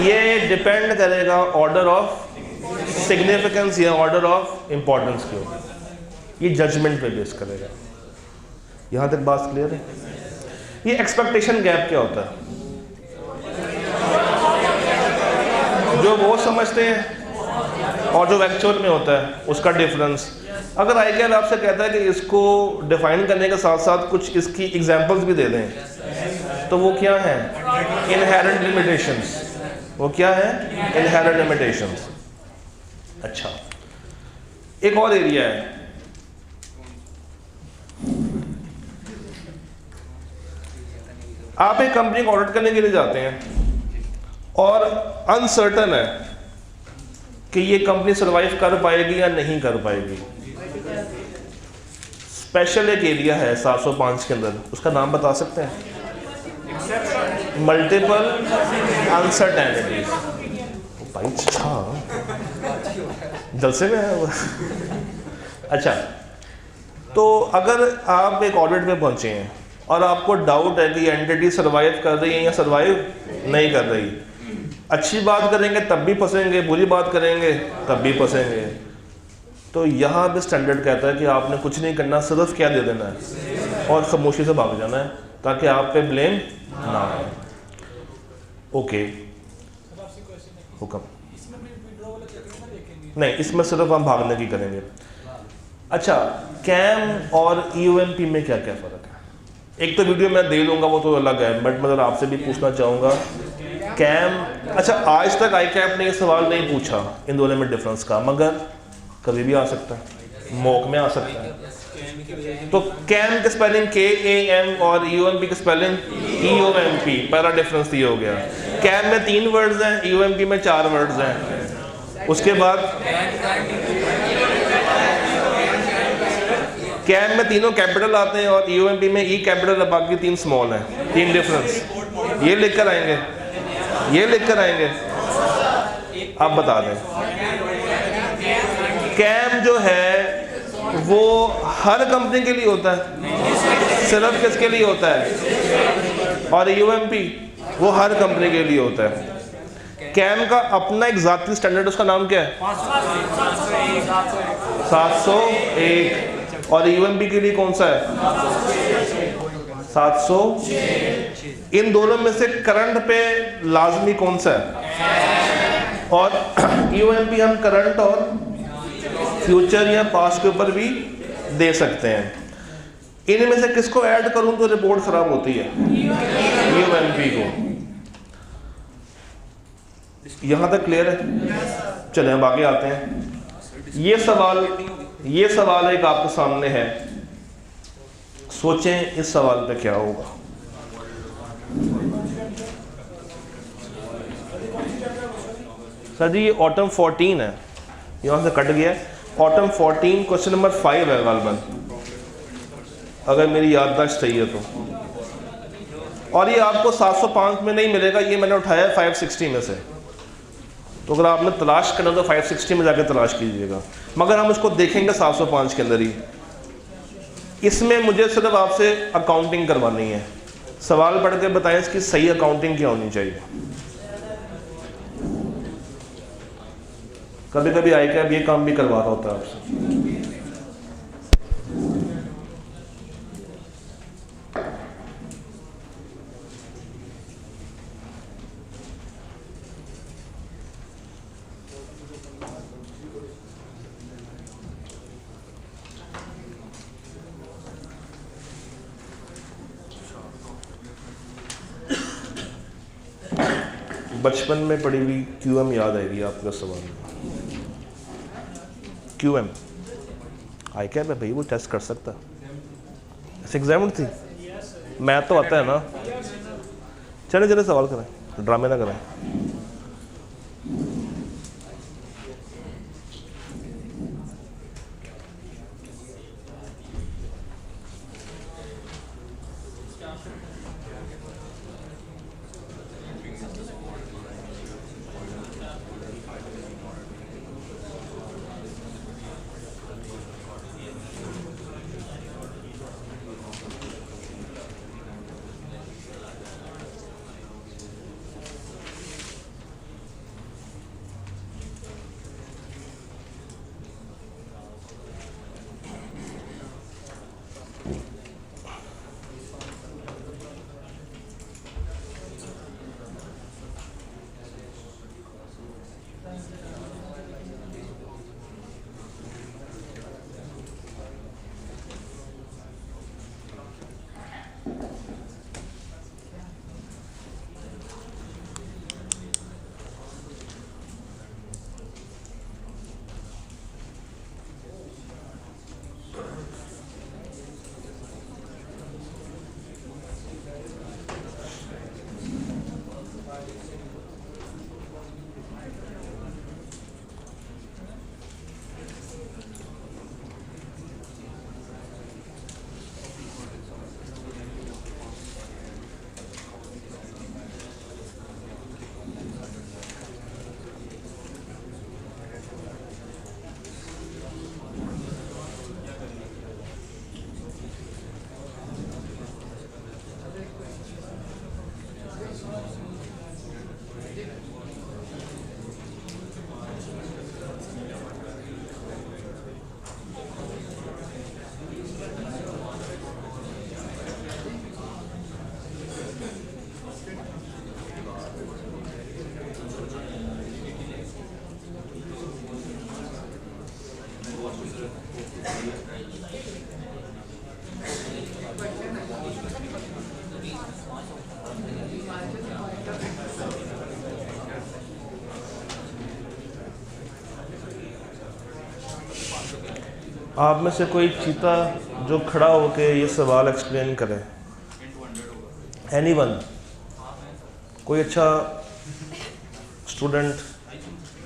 ये डिपेंड करेगा ऑर्डर ऑफ सिग्निफिकेंस या ऑर्डर ऑफ इंपॉर्टेंस के ऊपर, ये जजमेंट पे बेस करेगा। यहाँ तक बात क्लियर है? ये एक्सपेक्टेशन गैप क्या होता है? जो वो समझते हैं और जो एक्चुअल में होता है उसका डिफरेंस। अगर आईकेएल आपसे कहता है कि इसको डिफाइन करने के साथ साथ कुछ इसकी एग्जांपल्स भी दे दें, तो वो क्या है, इनहेरेंट लिमिटेशंस। वो क्या है? Inherent limitations. अच्छा, एक और एरिया है, आप एक कंपनी को ऑडिट करने के लिए जाते हैं और अनसर्टन है कि ये कंपनी सर्वाइव कर पाएगी या नहीं कर पाएगी। स्पेशल एक एरिया है 705 के अंदर, उसका नाम बता सकते हैं? Multiple uncertainties. भाई अच्छा जलसे में है वो। अच्छा, तो अगर आप एक ऑडिट में पहुंचे हैं और आपको डाउट है कि ये एंटिटी सर्वाइव कर रही है या सर्वाइव नहीं कर रही, अच्छी बात करेंगे तब भी फंसेंगे, बुरी बात करेंगे तब भी फंसेंगे, तो यहाँ भी स्टैंडर्ड कहता है कि आपने कुछ नहीं करना, सिर्फ क्या दे देना है और खामोशी से भाग जाना है ताकि आप पे ब्लेम ना आए। ओके, हुक्म नहीं, इसमें सिर्फ हम भागने की करेंगे। अच्छा, कैम और ईओएमपी में क्या क्या फ़र्क है? एक तो वीडियो मैं दे दूंगा, वो तो अलग है, बट मैं आपसे भी पूछना चाहूँगा कैम, अच्छा आज तक ICAP ने ये सवाल नहीं पूछा इन दोनों में डिफरेंस का, मगर कभी भी आ सकता है, मौक में आ सकता है। तो कैम के स्पेलिंग KAM और EOMP के स्पेलिंग EOMP, पहला डिफरेंस ये हो गया। कैम में 3 वर्ड्स हैं, EOMP में 4 वर्ड्स हैं। उसके बाद कैम में तीनों कैपिटल आते हैं और EOMP में E कैपिटल है, बाकी 3 स्मॉल हैं। 3 डिफरेंस ये लिखकर आएंगे, ये लिखकर आएंगे, आप बता दें। कैम जो है वो हर कंपनी के लिए होता है, सिर्फ किसके लिए होता है? और EOMP वो हर कंपनी के लिए होता है। कैम का अपना एक ज़ाती स्टैंडर्ड, उसका नाम क्या है? 701। और EOMP के लिए कौन सा है? 700। इन दोनों में से करंट पे लाजमी कौन सा है? और EOMP हम करंट और फ्यूचर या पास्ट के ऊपर भी दे सकते हैं। इनमें से किसको ऐड करूं तो रिपोर्ट खराब होती है? EOMP को। यहां तक क्लियर है? चलें अब आगे आते हैं। ये सवाल एक आपके सामने है, सोचें इस सवाल पे क्या होगा। सर जी ये ऑटम 14 है, यहाँ से कट गया है। ऑटम 14 क्वेश्चन नंबर 5 है गालबन, अगर मेरी याददाश्त सही है तो। और ये आपको 705 में नहीं मिलेगा, ये मैंने उठाया है 560 में से। तो अगर आपने तलाश करना तो 560 में जाकर तलाश कीजिएगा, मगर हम उसको देखेंगे 705 के अंदर ही। इसमें मुझे सिर्फ आपसे अकाउंटिंग करवानी है। सवाल पढ़ के बताएं इसकी सही अकाउंटिंग क्या होनी चाहिए। कभी कभी ICAP ये काम भी करवा रहा होता है आपसे। बचपन में पढ़ी हुई QM याद आएगी आपका सवाल। QM ICAP है भाई, वो टेस्ट कर सकता है। ऐसे एग्जाम थी, मैथ तो आता है ना। चले चले सवाल करें, ड्रामे ना करें। आप में से कोई चीता जो खड़ा होके ये सवाल एक्सप्लेन करे? एनीवन? कोई अच्छा स्टूडेंट,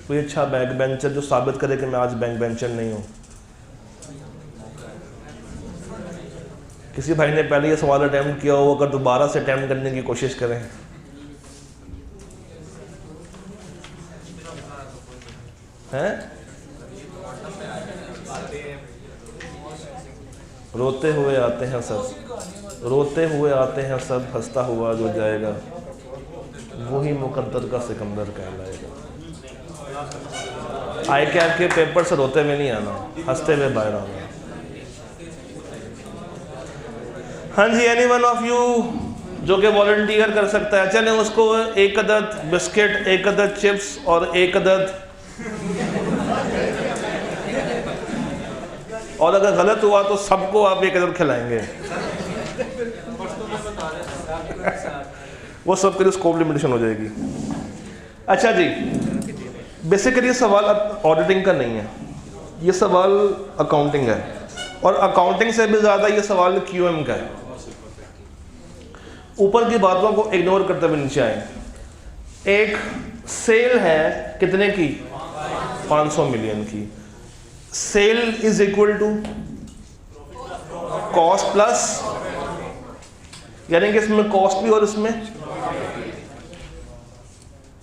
कोई अच्छा बैक बेंचर जो साबित करे कि मैं आज बैक बेंचर नहीं हूँ? किसी भाई ने पहले ये सवाल अटैम्प्ट किया हो, अगर दोबारा से अटैम्प्ट करने की कोशिश करें? हैं? रोते हुए आते हैं सब, रोते हुए आते हैं सब, हंसता हुआ जो जाएगा वही मुकद्दर का सिकंदर कहलाएगा। आई कैप के पेपर से रोते हुए नहीं आना, हंसते हुए बाहर आना। हाँ जी, एनी वन ऑफ यू जो कि वॉलंटियर कर सकता है, चलें उसको एक अदद बिस्किट, एक अदद चिप्स और एक अदद, और अगर गलत हुआ तो सबको आप एक अदद खिलाएंगे। वो सब के लिए स्कोप लिमिटेशन हो जाएगी। अच्छा जी, बेसिकली ये सवाल ऑडिटिंग का नहीं है, ये सवाल अकाउंटिंग है, और अकाउंटिंग से भी ज़्यादा ये सवाल क्यूएम का है। ऊपर की बातों को इग्नोर करते हुए नीचे आए। एक सेल है कितने की? 500 मिलियन की। Sale is equal to cost plus, यानी कि इसमें कॉस्ट भी और इसमें,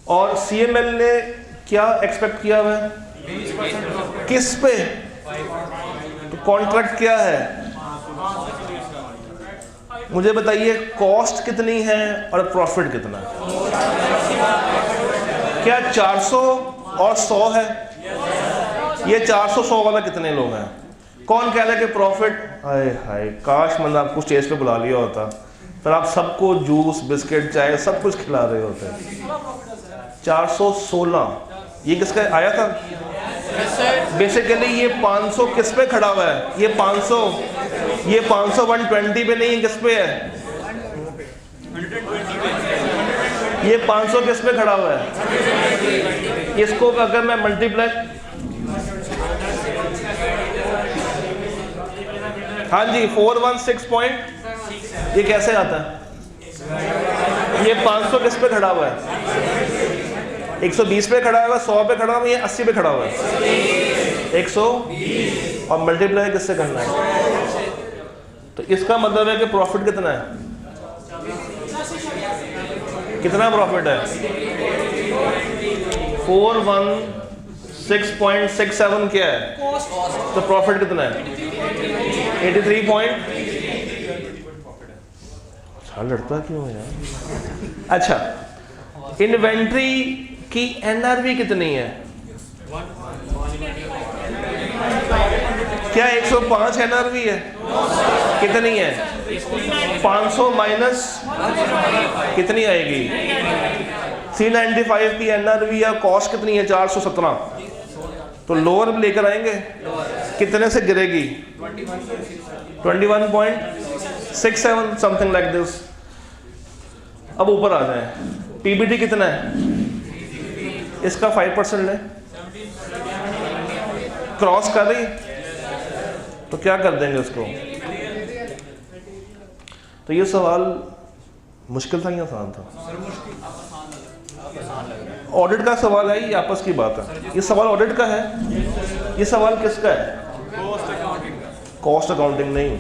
और सीएमएल ने क्या एक्सपेक्ट किया हुआ है? किस पे? तो कॉन्ट्रैक्ट क्या है? मुझे बताइए, कॉस्ट कितनी है और प्रॉफिट कितना है? क्या 400 और 100 है? ये 400-100 वाला कितने लोग हैं? कौन कह रहा है कि प्रॉफिट? हाय हाय, काश मैंने आपको स्टेज पे बुला लिया होता, फिर आप सबको जूस, बिस्किट, चाय सब कुछ खिला रहे होते। 416 ये किसका आया था? बेसिकली ये 500 किस पे खड़ा हुआ है? ये 500 120 पे नहीं है, किस पे है? ये 500 किस पे खड़ा हुआ है? इसको अगर मैं मल्टीप्लाई, हाँ जी 416 पॉइंट, ये कैसे आता है? ये 500 किस पे खड़ा हुआ है? 120 पे खड़ा हुआ है, 100 पे खड़ा हुआ है, ये 80 पे खड़ा हुआ है? 120, और मल्टीप्लाई किससे करना है? तो इसका मतलब है कि प्रॉफिट कितना है? कितना प्रॉफिट है? 416.67 क्या है? तो प्रॉफिट कितना है? 83 पॉइंट। अच्छा लड़ता क्यों है यार? अच्छा, इन्वेंट्री की एनआरवी कितनी है? क्या 105 एनआरवी है? कितनी है? 500 माइनस कितनी आएगी? 395 की एनआरवी या कॉस्ट कितनी है? 417। तो लोअर लेकर आएंगे, कितने से गिरेगी? 21.67 समथिंग लाइक दिस। अब ऊपर आ जाए, पीबीटी कितना है? इसका 5% ले, क्रॉस कर रही तो क्या कर देंगे उसको? तो ये सवाल मुश्किल था या आसान था? ऑडिट का सवाल है, ये आपस की बात है। ये सवाल ऑडिट का है, ये सवाल किसका है? कॉस्ट अकाउंटिंग नहीं,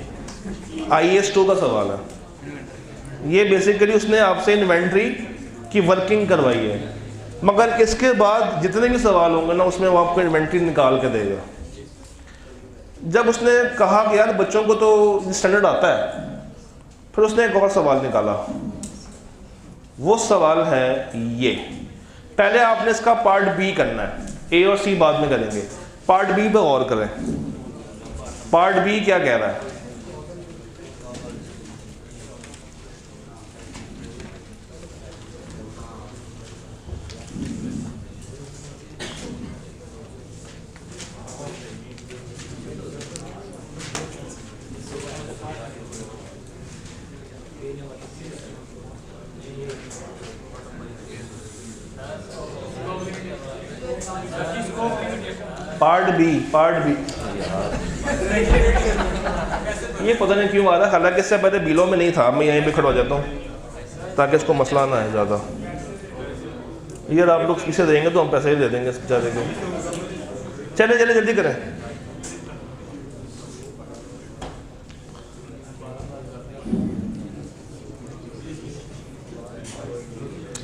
IAS 2 का सवाल है। ये बेसिकली उसने आपसे इन्वेंट्री की वर्किंग करवाई है, मगर इसके बाद जितने भी सवाल होंगे ना, उसमें वो आपको इन्वेंट्री निकाल के देगा। जब उसने कहा कि यार बच्चों को तो स्टैंडर्ड आता है, फिर उसने एक और सवाल निकाला, वो सवाल है ये। पहले आपने इसका पार्ट बी करना है, ए और सी बाद में करेंगे। पार्ट बी पे गौर करें। पार्ट बी क्या कह रहा है? पार्ट बी ये पता नहीं क्यों आ रहा है, हालांकि इससे पहले बिलो में नहीं था। मैं यहीं पे खड़ा हो जाता हूँ ताकि इसको मसला ना है ज़्यादा। यार आप लोग इसे देंगे तो हम पैसे ही दे देंगे इस बेचारे को। चले चले जल्दी करें।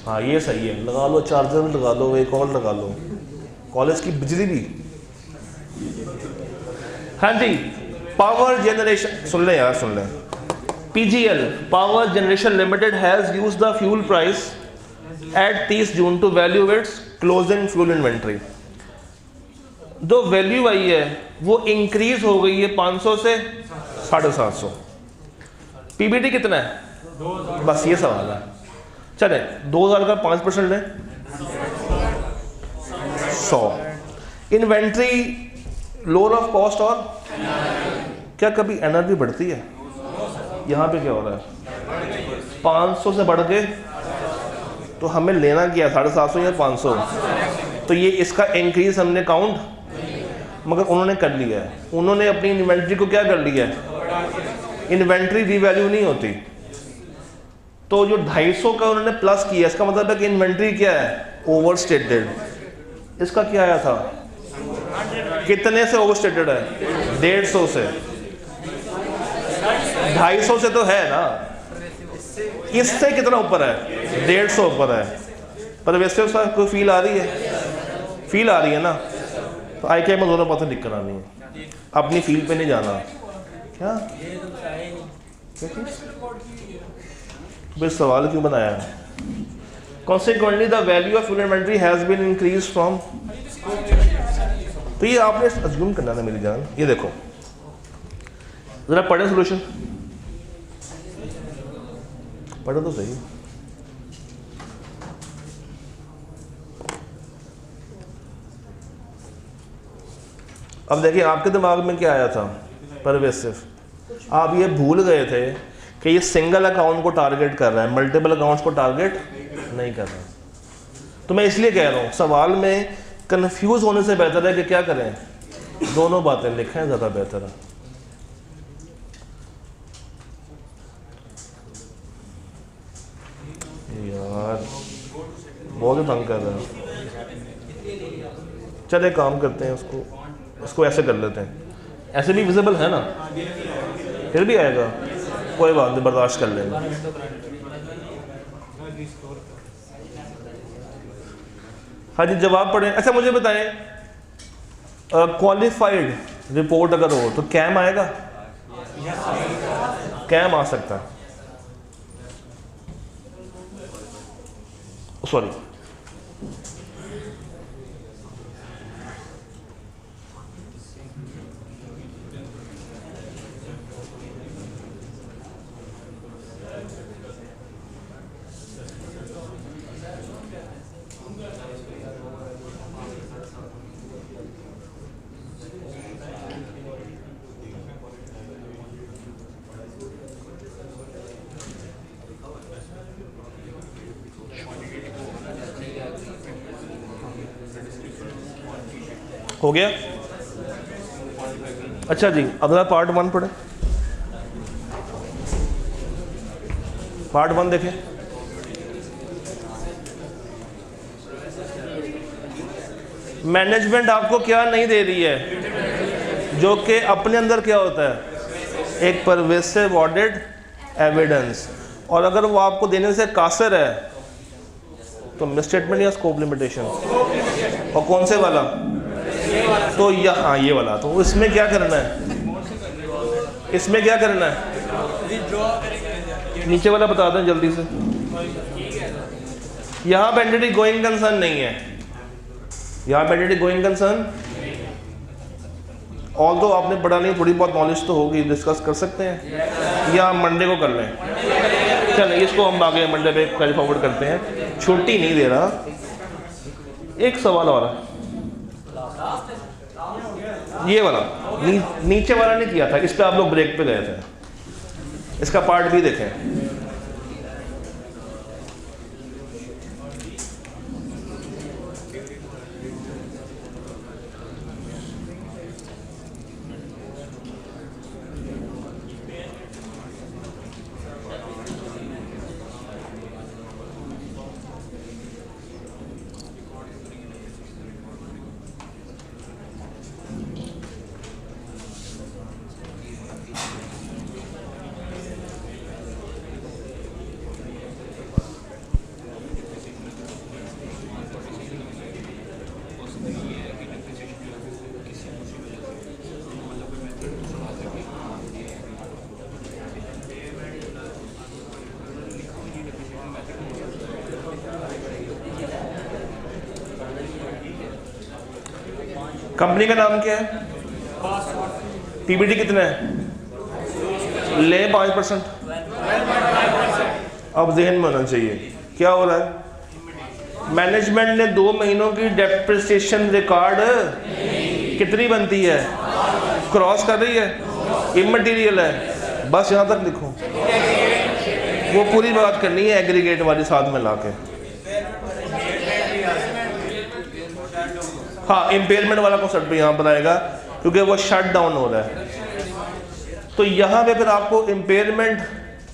हाँ ये सही है, लगा लो, चार्जर भी लगा लो, एक और लगा लो, कॉलेज की बिजली भी। हाँ जी, पावर जनरेशन सुन लें यार, सुन लें। PGL power generation limited has used the fuel price at 30 June to value its closing fuel inventory. जो वैल्यू आई है वो इंक्रीज हो गई है 500 से 750। PBT कितना है? बस ये सवाल है। चले 2000 का 5% लें, 100। इन्वेंट्री लोअर ऑफ कॉस्ट, और क्या कभी एनर्जी बढ़ती है? यहाँ पे क्या हो रहा है? 500 से बढ़ के तो हमें लेना क्या, 750 या 500? तो ये इसका इंक्रीज हमने काउंट, मगर उन्होंने कर लिया है। उन्होंने अपनी इन्वेंट्री को क्या कर लिया है? इन्वेंट्री रीवैल्यू नहीं होती। तो जो 250 का उन्होंने प्लस किया, इसका मतलब है कि इन्वेंट्री क्या है? Over stated. इसका क्या आया था? कितने से ओवर स्टेटेड है? 150 से। 250 से तो है ना, इससे कितना ऊपर है? 150 ऊपर है। पर वैसे उसका कोई फील आ रही है? फील आ रही है ना? तो आई क्या में दोनों पासे दिक्कत आनी है, अपनी फील पे नहीं जाना। क्या बस सवाल क्यों बनाया है? Consequently the value of fuel inventory has been increased from। तो ये आपने अज्यूम करना था मेरी जान। ये देखो जरा पढ़े सोल्यूशन, पढ़ो तो सही। अब देखिए आपके दिमाग में क्या आया था? परवेसिव। आप ये भूल गए थे कि ये सिंगल अकाउंट को टारगेट कर रहा है, मल्टीपल अकाउंट्स को टारगेट नहीं कर रहा। तो मैं इसलिए कह रहा हूँ सवाल में कंफ्यूज होने से बेहतर है कि क्या करें, दोनों बातें लिखें, ज़्यादा बेहतर है। यार बहुत तंग कर रहा है। चले काम करते हैं, इसको ऐसे कर लेते हैं। ऐसे भी विजिबल है ना, फिर भी आएगा, कोई बात नहीं, बर्दाश्त कर लेना। हाँ जी जवाब पढ़ें। अच्छा मुझे बताएं, क्वालिफाइड रिपोर्ट अगर हो तो कैम आएगा? कैम आ सकता है, सॉरी हो गया। अच्छा जी अगला पार्ट 1 पढ़े। पार्ट 1 देखें। मैनेजमेंट आपको क्या नहीं दे रही है, जो कि अपने अंदर क्या होता है? एक परवेसिव ऑडिट एविडेंस। और अगर वो आपको देने से कासिर है तो मिसस्टेटमेंट या स्कोप लिमिटेशन। और कौन से वाला? तो यहाँ ये वाला। तो इसमें क्या करना है? इसमें क्या करना है? नीचे वाला बता दें जल्दी से। यहाँ पे एंटिटी गोइंग कंसर्न नहीं है, यहाँ पे एंटिटी गोइंग कंसर्न, ऑल दो आपने पढ़ा नहीं, थोड़ी बहुत नॉलेज तो होगी, डिस्कस कर सकते हैं या मंडे को कर लें। चलें इसको हम आगे मंडे पे कैरी फॉरवर्ड करते हैं, छुट्टी नहीं दे रहा। एक सवाल और है, ये वाला नीचे वाला नहीं किया था, इस पे आप लोग ब्रेक पे गए थे, इसका पार्ट भी देखें। कंपनी का नाम क्या है, पीबीटी कितना है, ले 5%। अब जहन में होना चाहिए क्या हो रहा है, मैनेजमेंट ने 2 महीनों की डेप्रिसिएशन रिकॉर्ड कितनी बनती है, क्रॉस कर रही है, इमटेरियल है, बस यहाँ तक लिखो, वो पूरी बात करनी है एग्रीगेट वाली साथ में लाके। हाँ इम्पेयरमेंट वाला कॉन्सेप्ट भी यहाँ पर आएगा क्योंकि वो शट डाउन हो रहा है। तो यहाँ पे फिर आपको इम्पेयरमेंट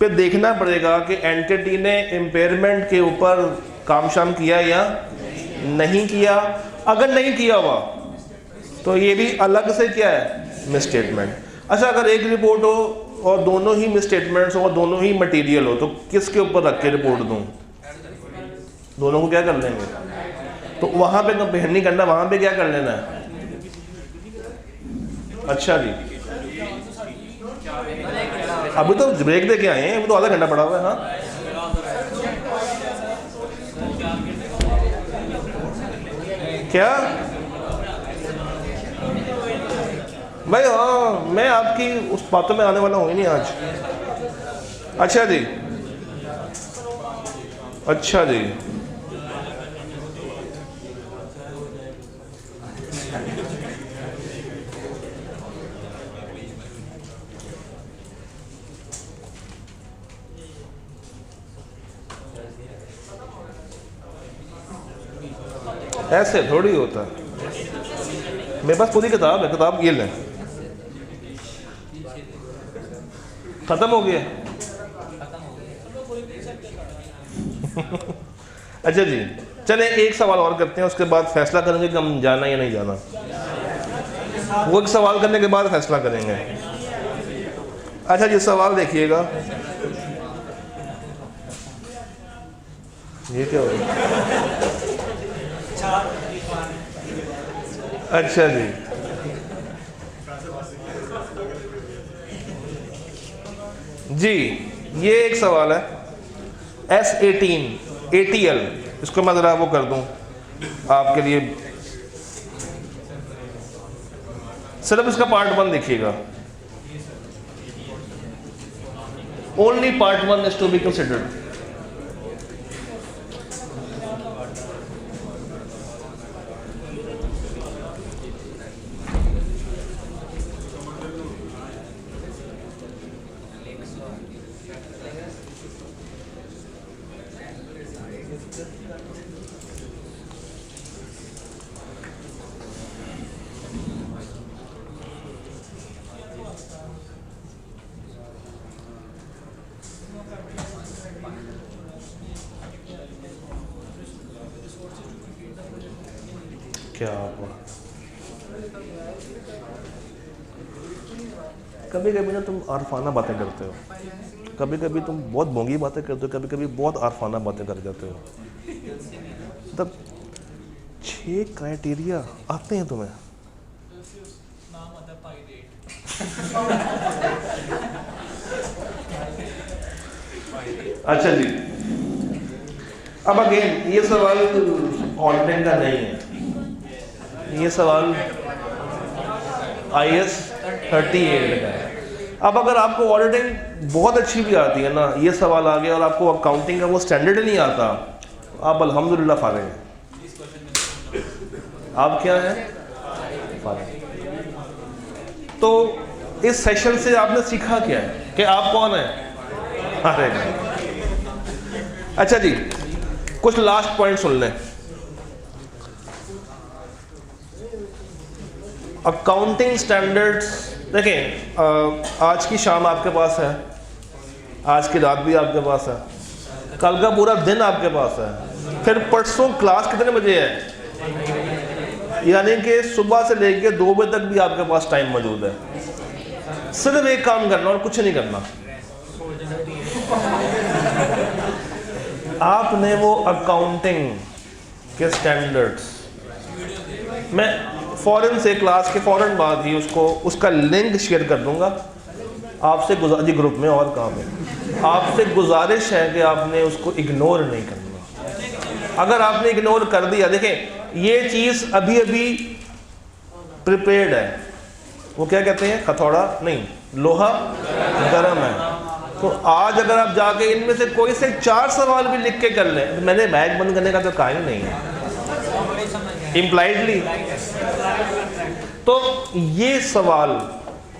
पे देखना पड़ेगा कि एंटिटी ने इम्पेयरमेंट के ऊपर काम शाम किया या नहीं किया। अगर नहीं किया हुआ तो ये भी अलग से क्या है, मिसस्टेटमेंट। अच्छा अगर एक रिपोर्ट हो और दोनों ही मिसस्टेटमेंट्स हो और दोनों ही मटेरियल हो तो किसके ऊपर रख के रिपोर्ट दूँ, दोनों को क्या कर लेंगे। तो वहां पे कंपेयर नहीं करना, वहां पे क्या कर लेना है। अच्छा जी अभी तो ब्रेक दे के आए हैं, अभी तो आधा घंटा पड़ा हुआ है। हाँ क्या भाई, हाँ मैं आपकी उस बातों में आने वाला हूँ ही नहीं आज। अच्छा जी, अच्छा जी, ऐसे थोड़ी होता है। मेरे पास पूरी किताब है, किताब ये लें, खत्म हो गया। अच्छा जी चले एक सवाल और करते हैं, उसके बाद फैसला करेंगे कि हम जाना या नहीं जाना। वो एक सवाल करने के बाद फैसला करेंगे। अच्छा जी सवाल देखिएगा, ये क्या हो रहा है। अच्छा जी जी ये एक सवाल है S18 ATL, इसको मैं ज़रा वो कर दूं आपके लिए, सिर्फ इसका पार्ट 1 देखिएगा। Only part 1 is to be considered. क्या हुआ, कभी कभी ना तुम आरफाना बातें करते हो, कभी कभी तुम बहुत बोंगी बातें करते हो, कभी कभी बहुत आरफाना बातें कर जाते हो। मतलब 6 क्राइटेरिया आते हैं तुम्हें। अच्छा जी अब अगेन ये सवाल ऑडिटिंग का नहीं है, ये सवाल IAS 38 का है। अब अगर आपको ऑडिटिंग बहुत अच्छी भी आती है ना, ये सवाल आ गया और आपको अकाउंटिंग का वो स्टैंडर्ड नहीं आता, आप अल्हम्दुलिल्लाह फारिग हैं। आप क्या हैं? फारिग। तो इस सेशन से आपने सीखा क्या है कि आप कौन हैं? फारिग हैं। अच्छा जी, कुछ लास्ट पॉइंट सुन लें। अकाउंटिंग स्टैंडर्ड्स देखें, आज की शाम आपके पास है, आज की रात भी आपके पास है, कल का पूरा दिन आपके पास है, फिर परसों क्लास कितने बजे है, यानी कि सुबह से लेकर 2 बजे तक भी आपके पास टाइम मौजूद है। सिर्फ एक काम करना और कुछ नहीं करना। आपने वो अकाउंटिंग के स्टैंडर्ड्स, मैं फ़ौरन से क्लास के फ़ौरन बाद ही उसका लिंक शेयर कर दूंगा आपसे, जी ग्रुप में और काम है, आपसे गुजारिश है कि आपने उसको इग्नोर नहीं करना। अगर आपने इग्नोर कर दिया, देखें ये चीज़ अभी अभी प्रिपेयर्ड है, वो क्या कहते हैं, हथौड़ा नहीं, लोहा गर्म है। तो आज अगर आप जाके इनमें से कोई से 4 सवाल भी लिख के कर लें, तो मैंने बैग बंद करने का तो कहा ही नहीं है इम्प्लाइडली। तो ये सवाल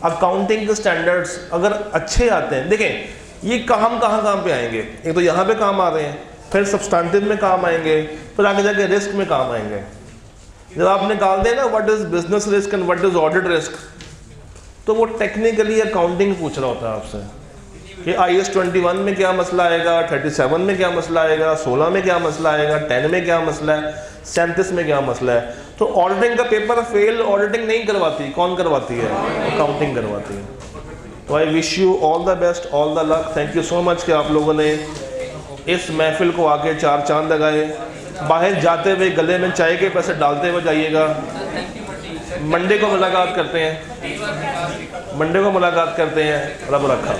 अकाउंटिंग के स्टैंडर्ड्स अगर अच्छे आते हैं, देखें ये कहाँ पे आएंगे, एक तो यहाँ पे काम आ रहे हैं, फिर सब्सटेंटिव में काम आएंगे, फिर आगे जाके रिस्क में काम आएंगे। जब आप निकाल दें ना what is business risk and what is audit risk, तो वो टेक्निकली अकाउंटिंग पूछ रहा होता है आपसे कि IAS 21 में क्या मसला आएगा, 37 में क्या मसला आएगा, 16 में क्या मसला आएगा, 10 में क्या मसला है, 37 में क्या मसला है। तो ऑडिटिंग का पेपर फेल ऑडिटिंग नहीं करवाती, कौन करवाती है? अकाउंटिंग करवाती है। तो I wish you all the best, all the luck. Thank you so much कि आप लोगों ने इस महफिल को आके 4 चांद लगाए। बाहर जाते हुए गले में चाय के पैसे डालते हुए जाइएगा। मंडे को मुलाकात करते हैं, रब रखा।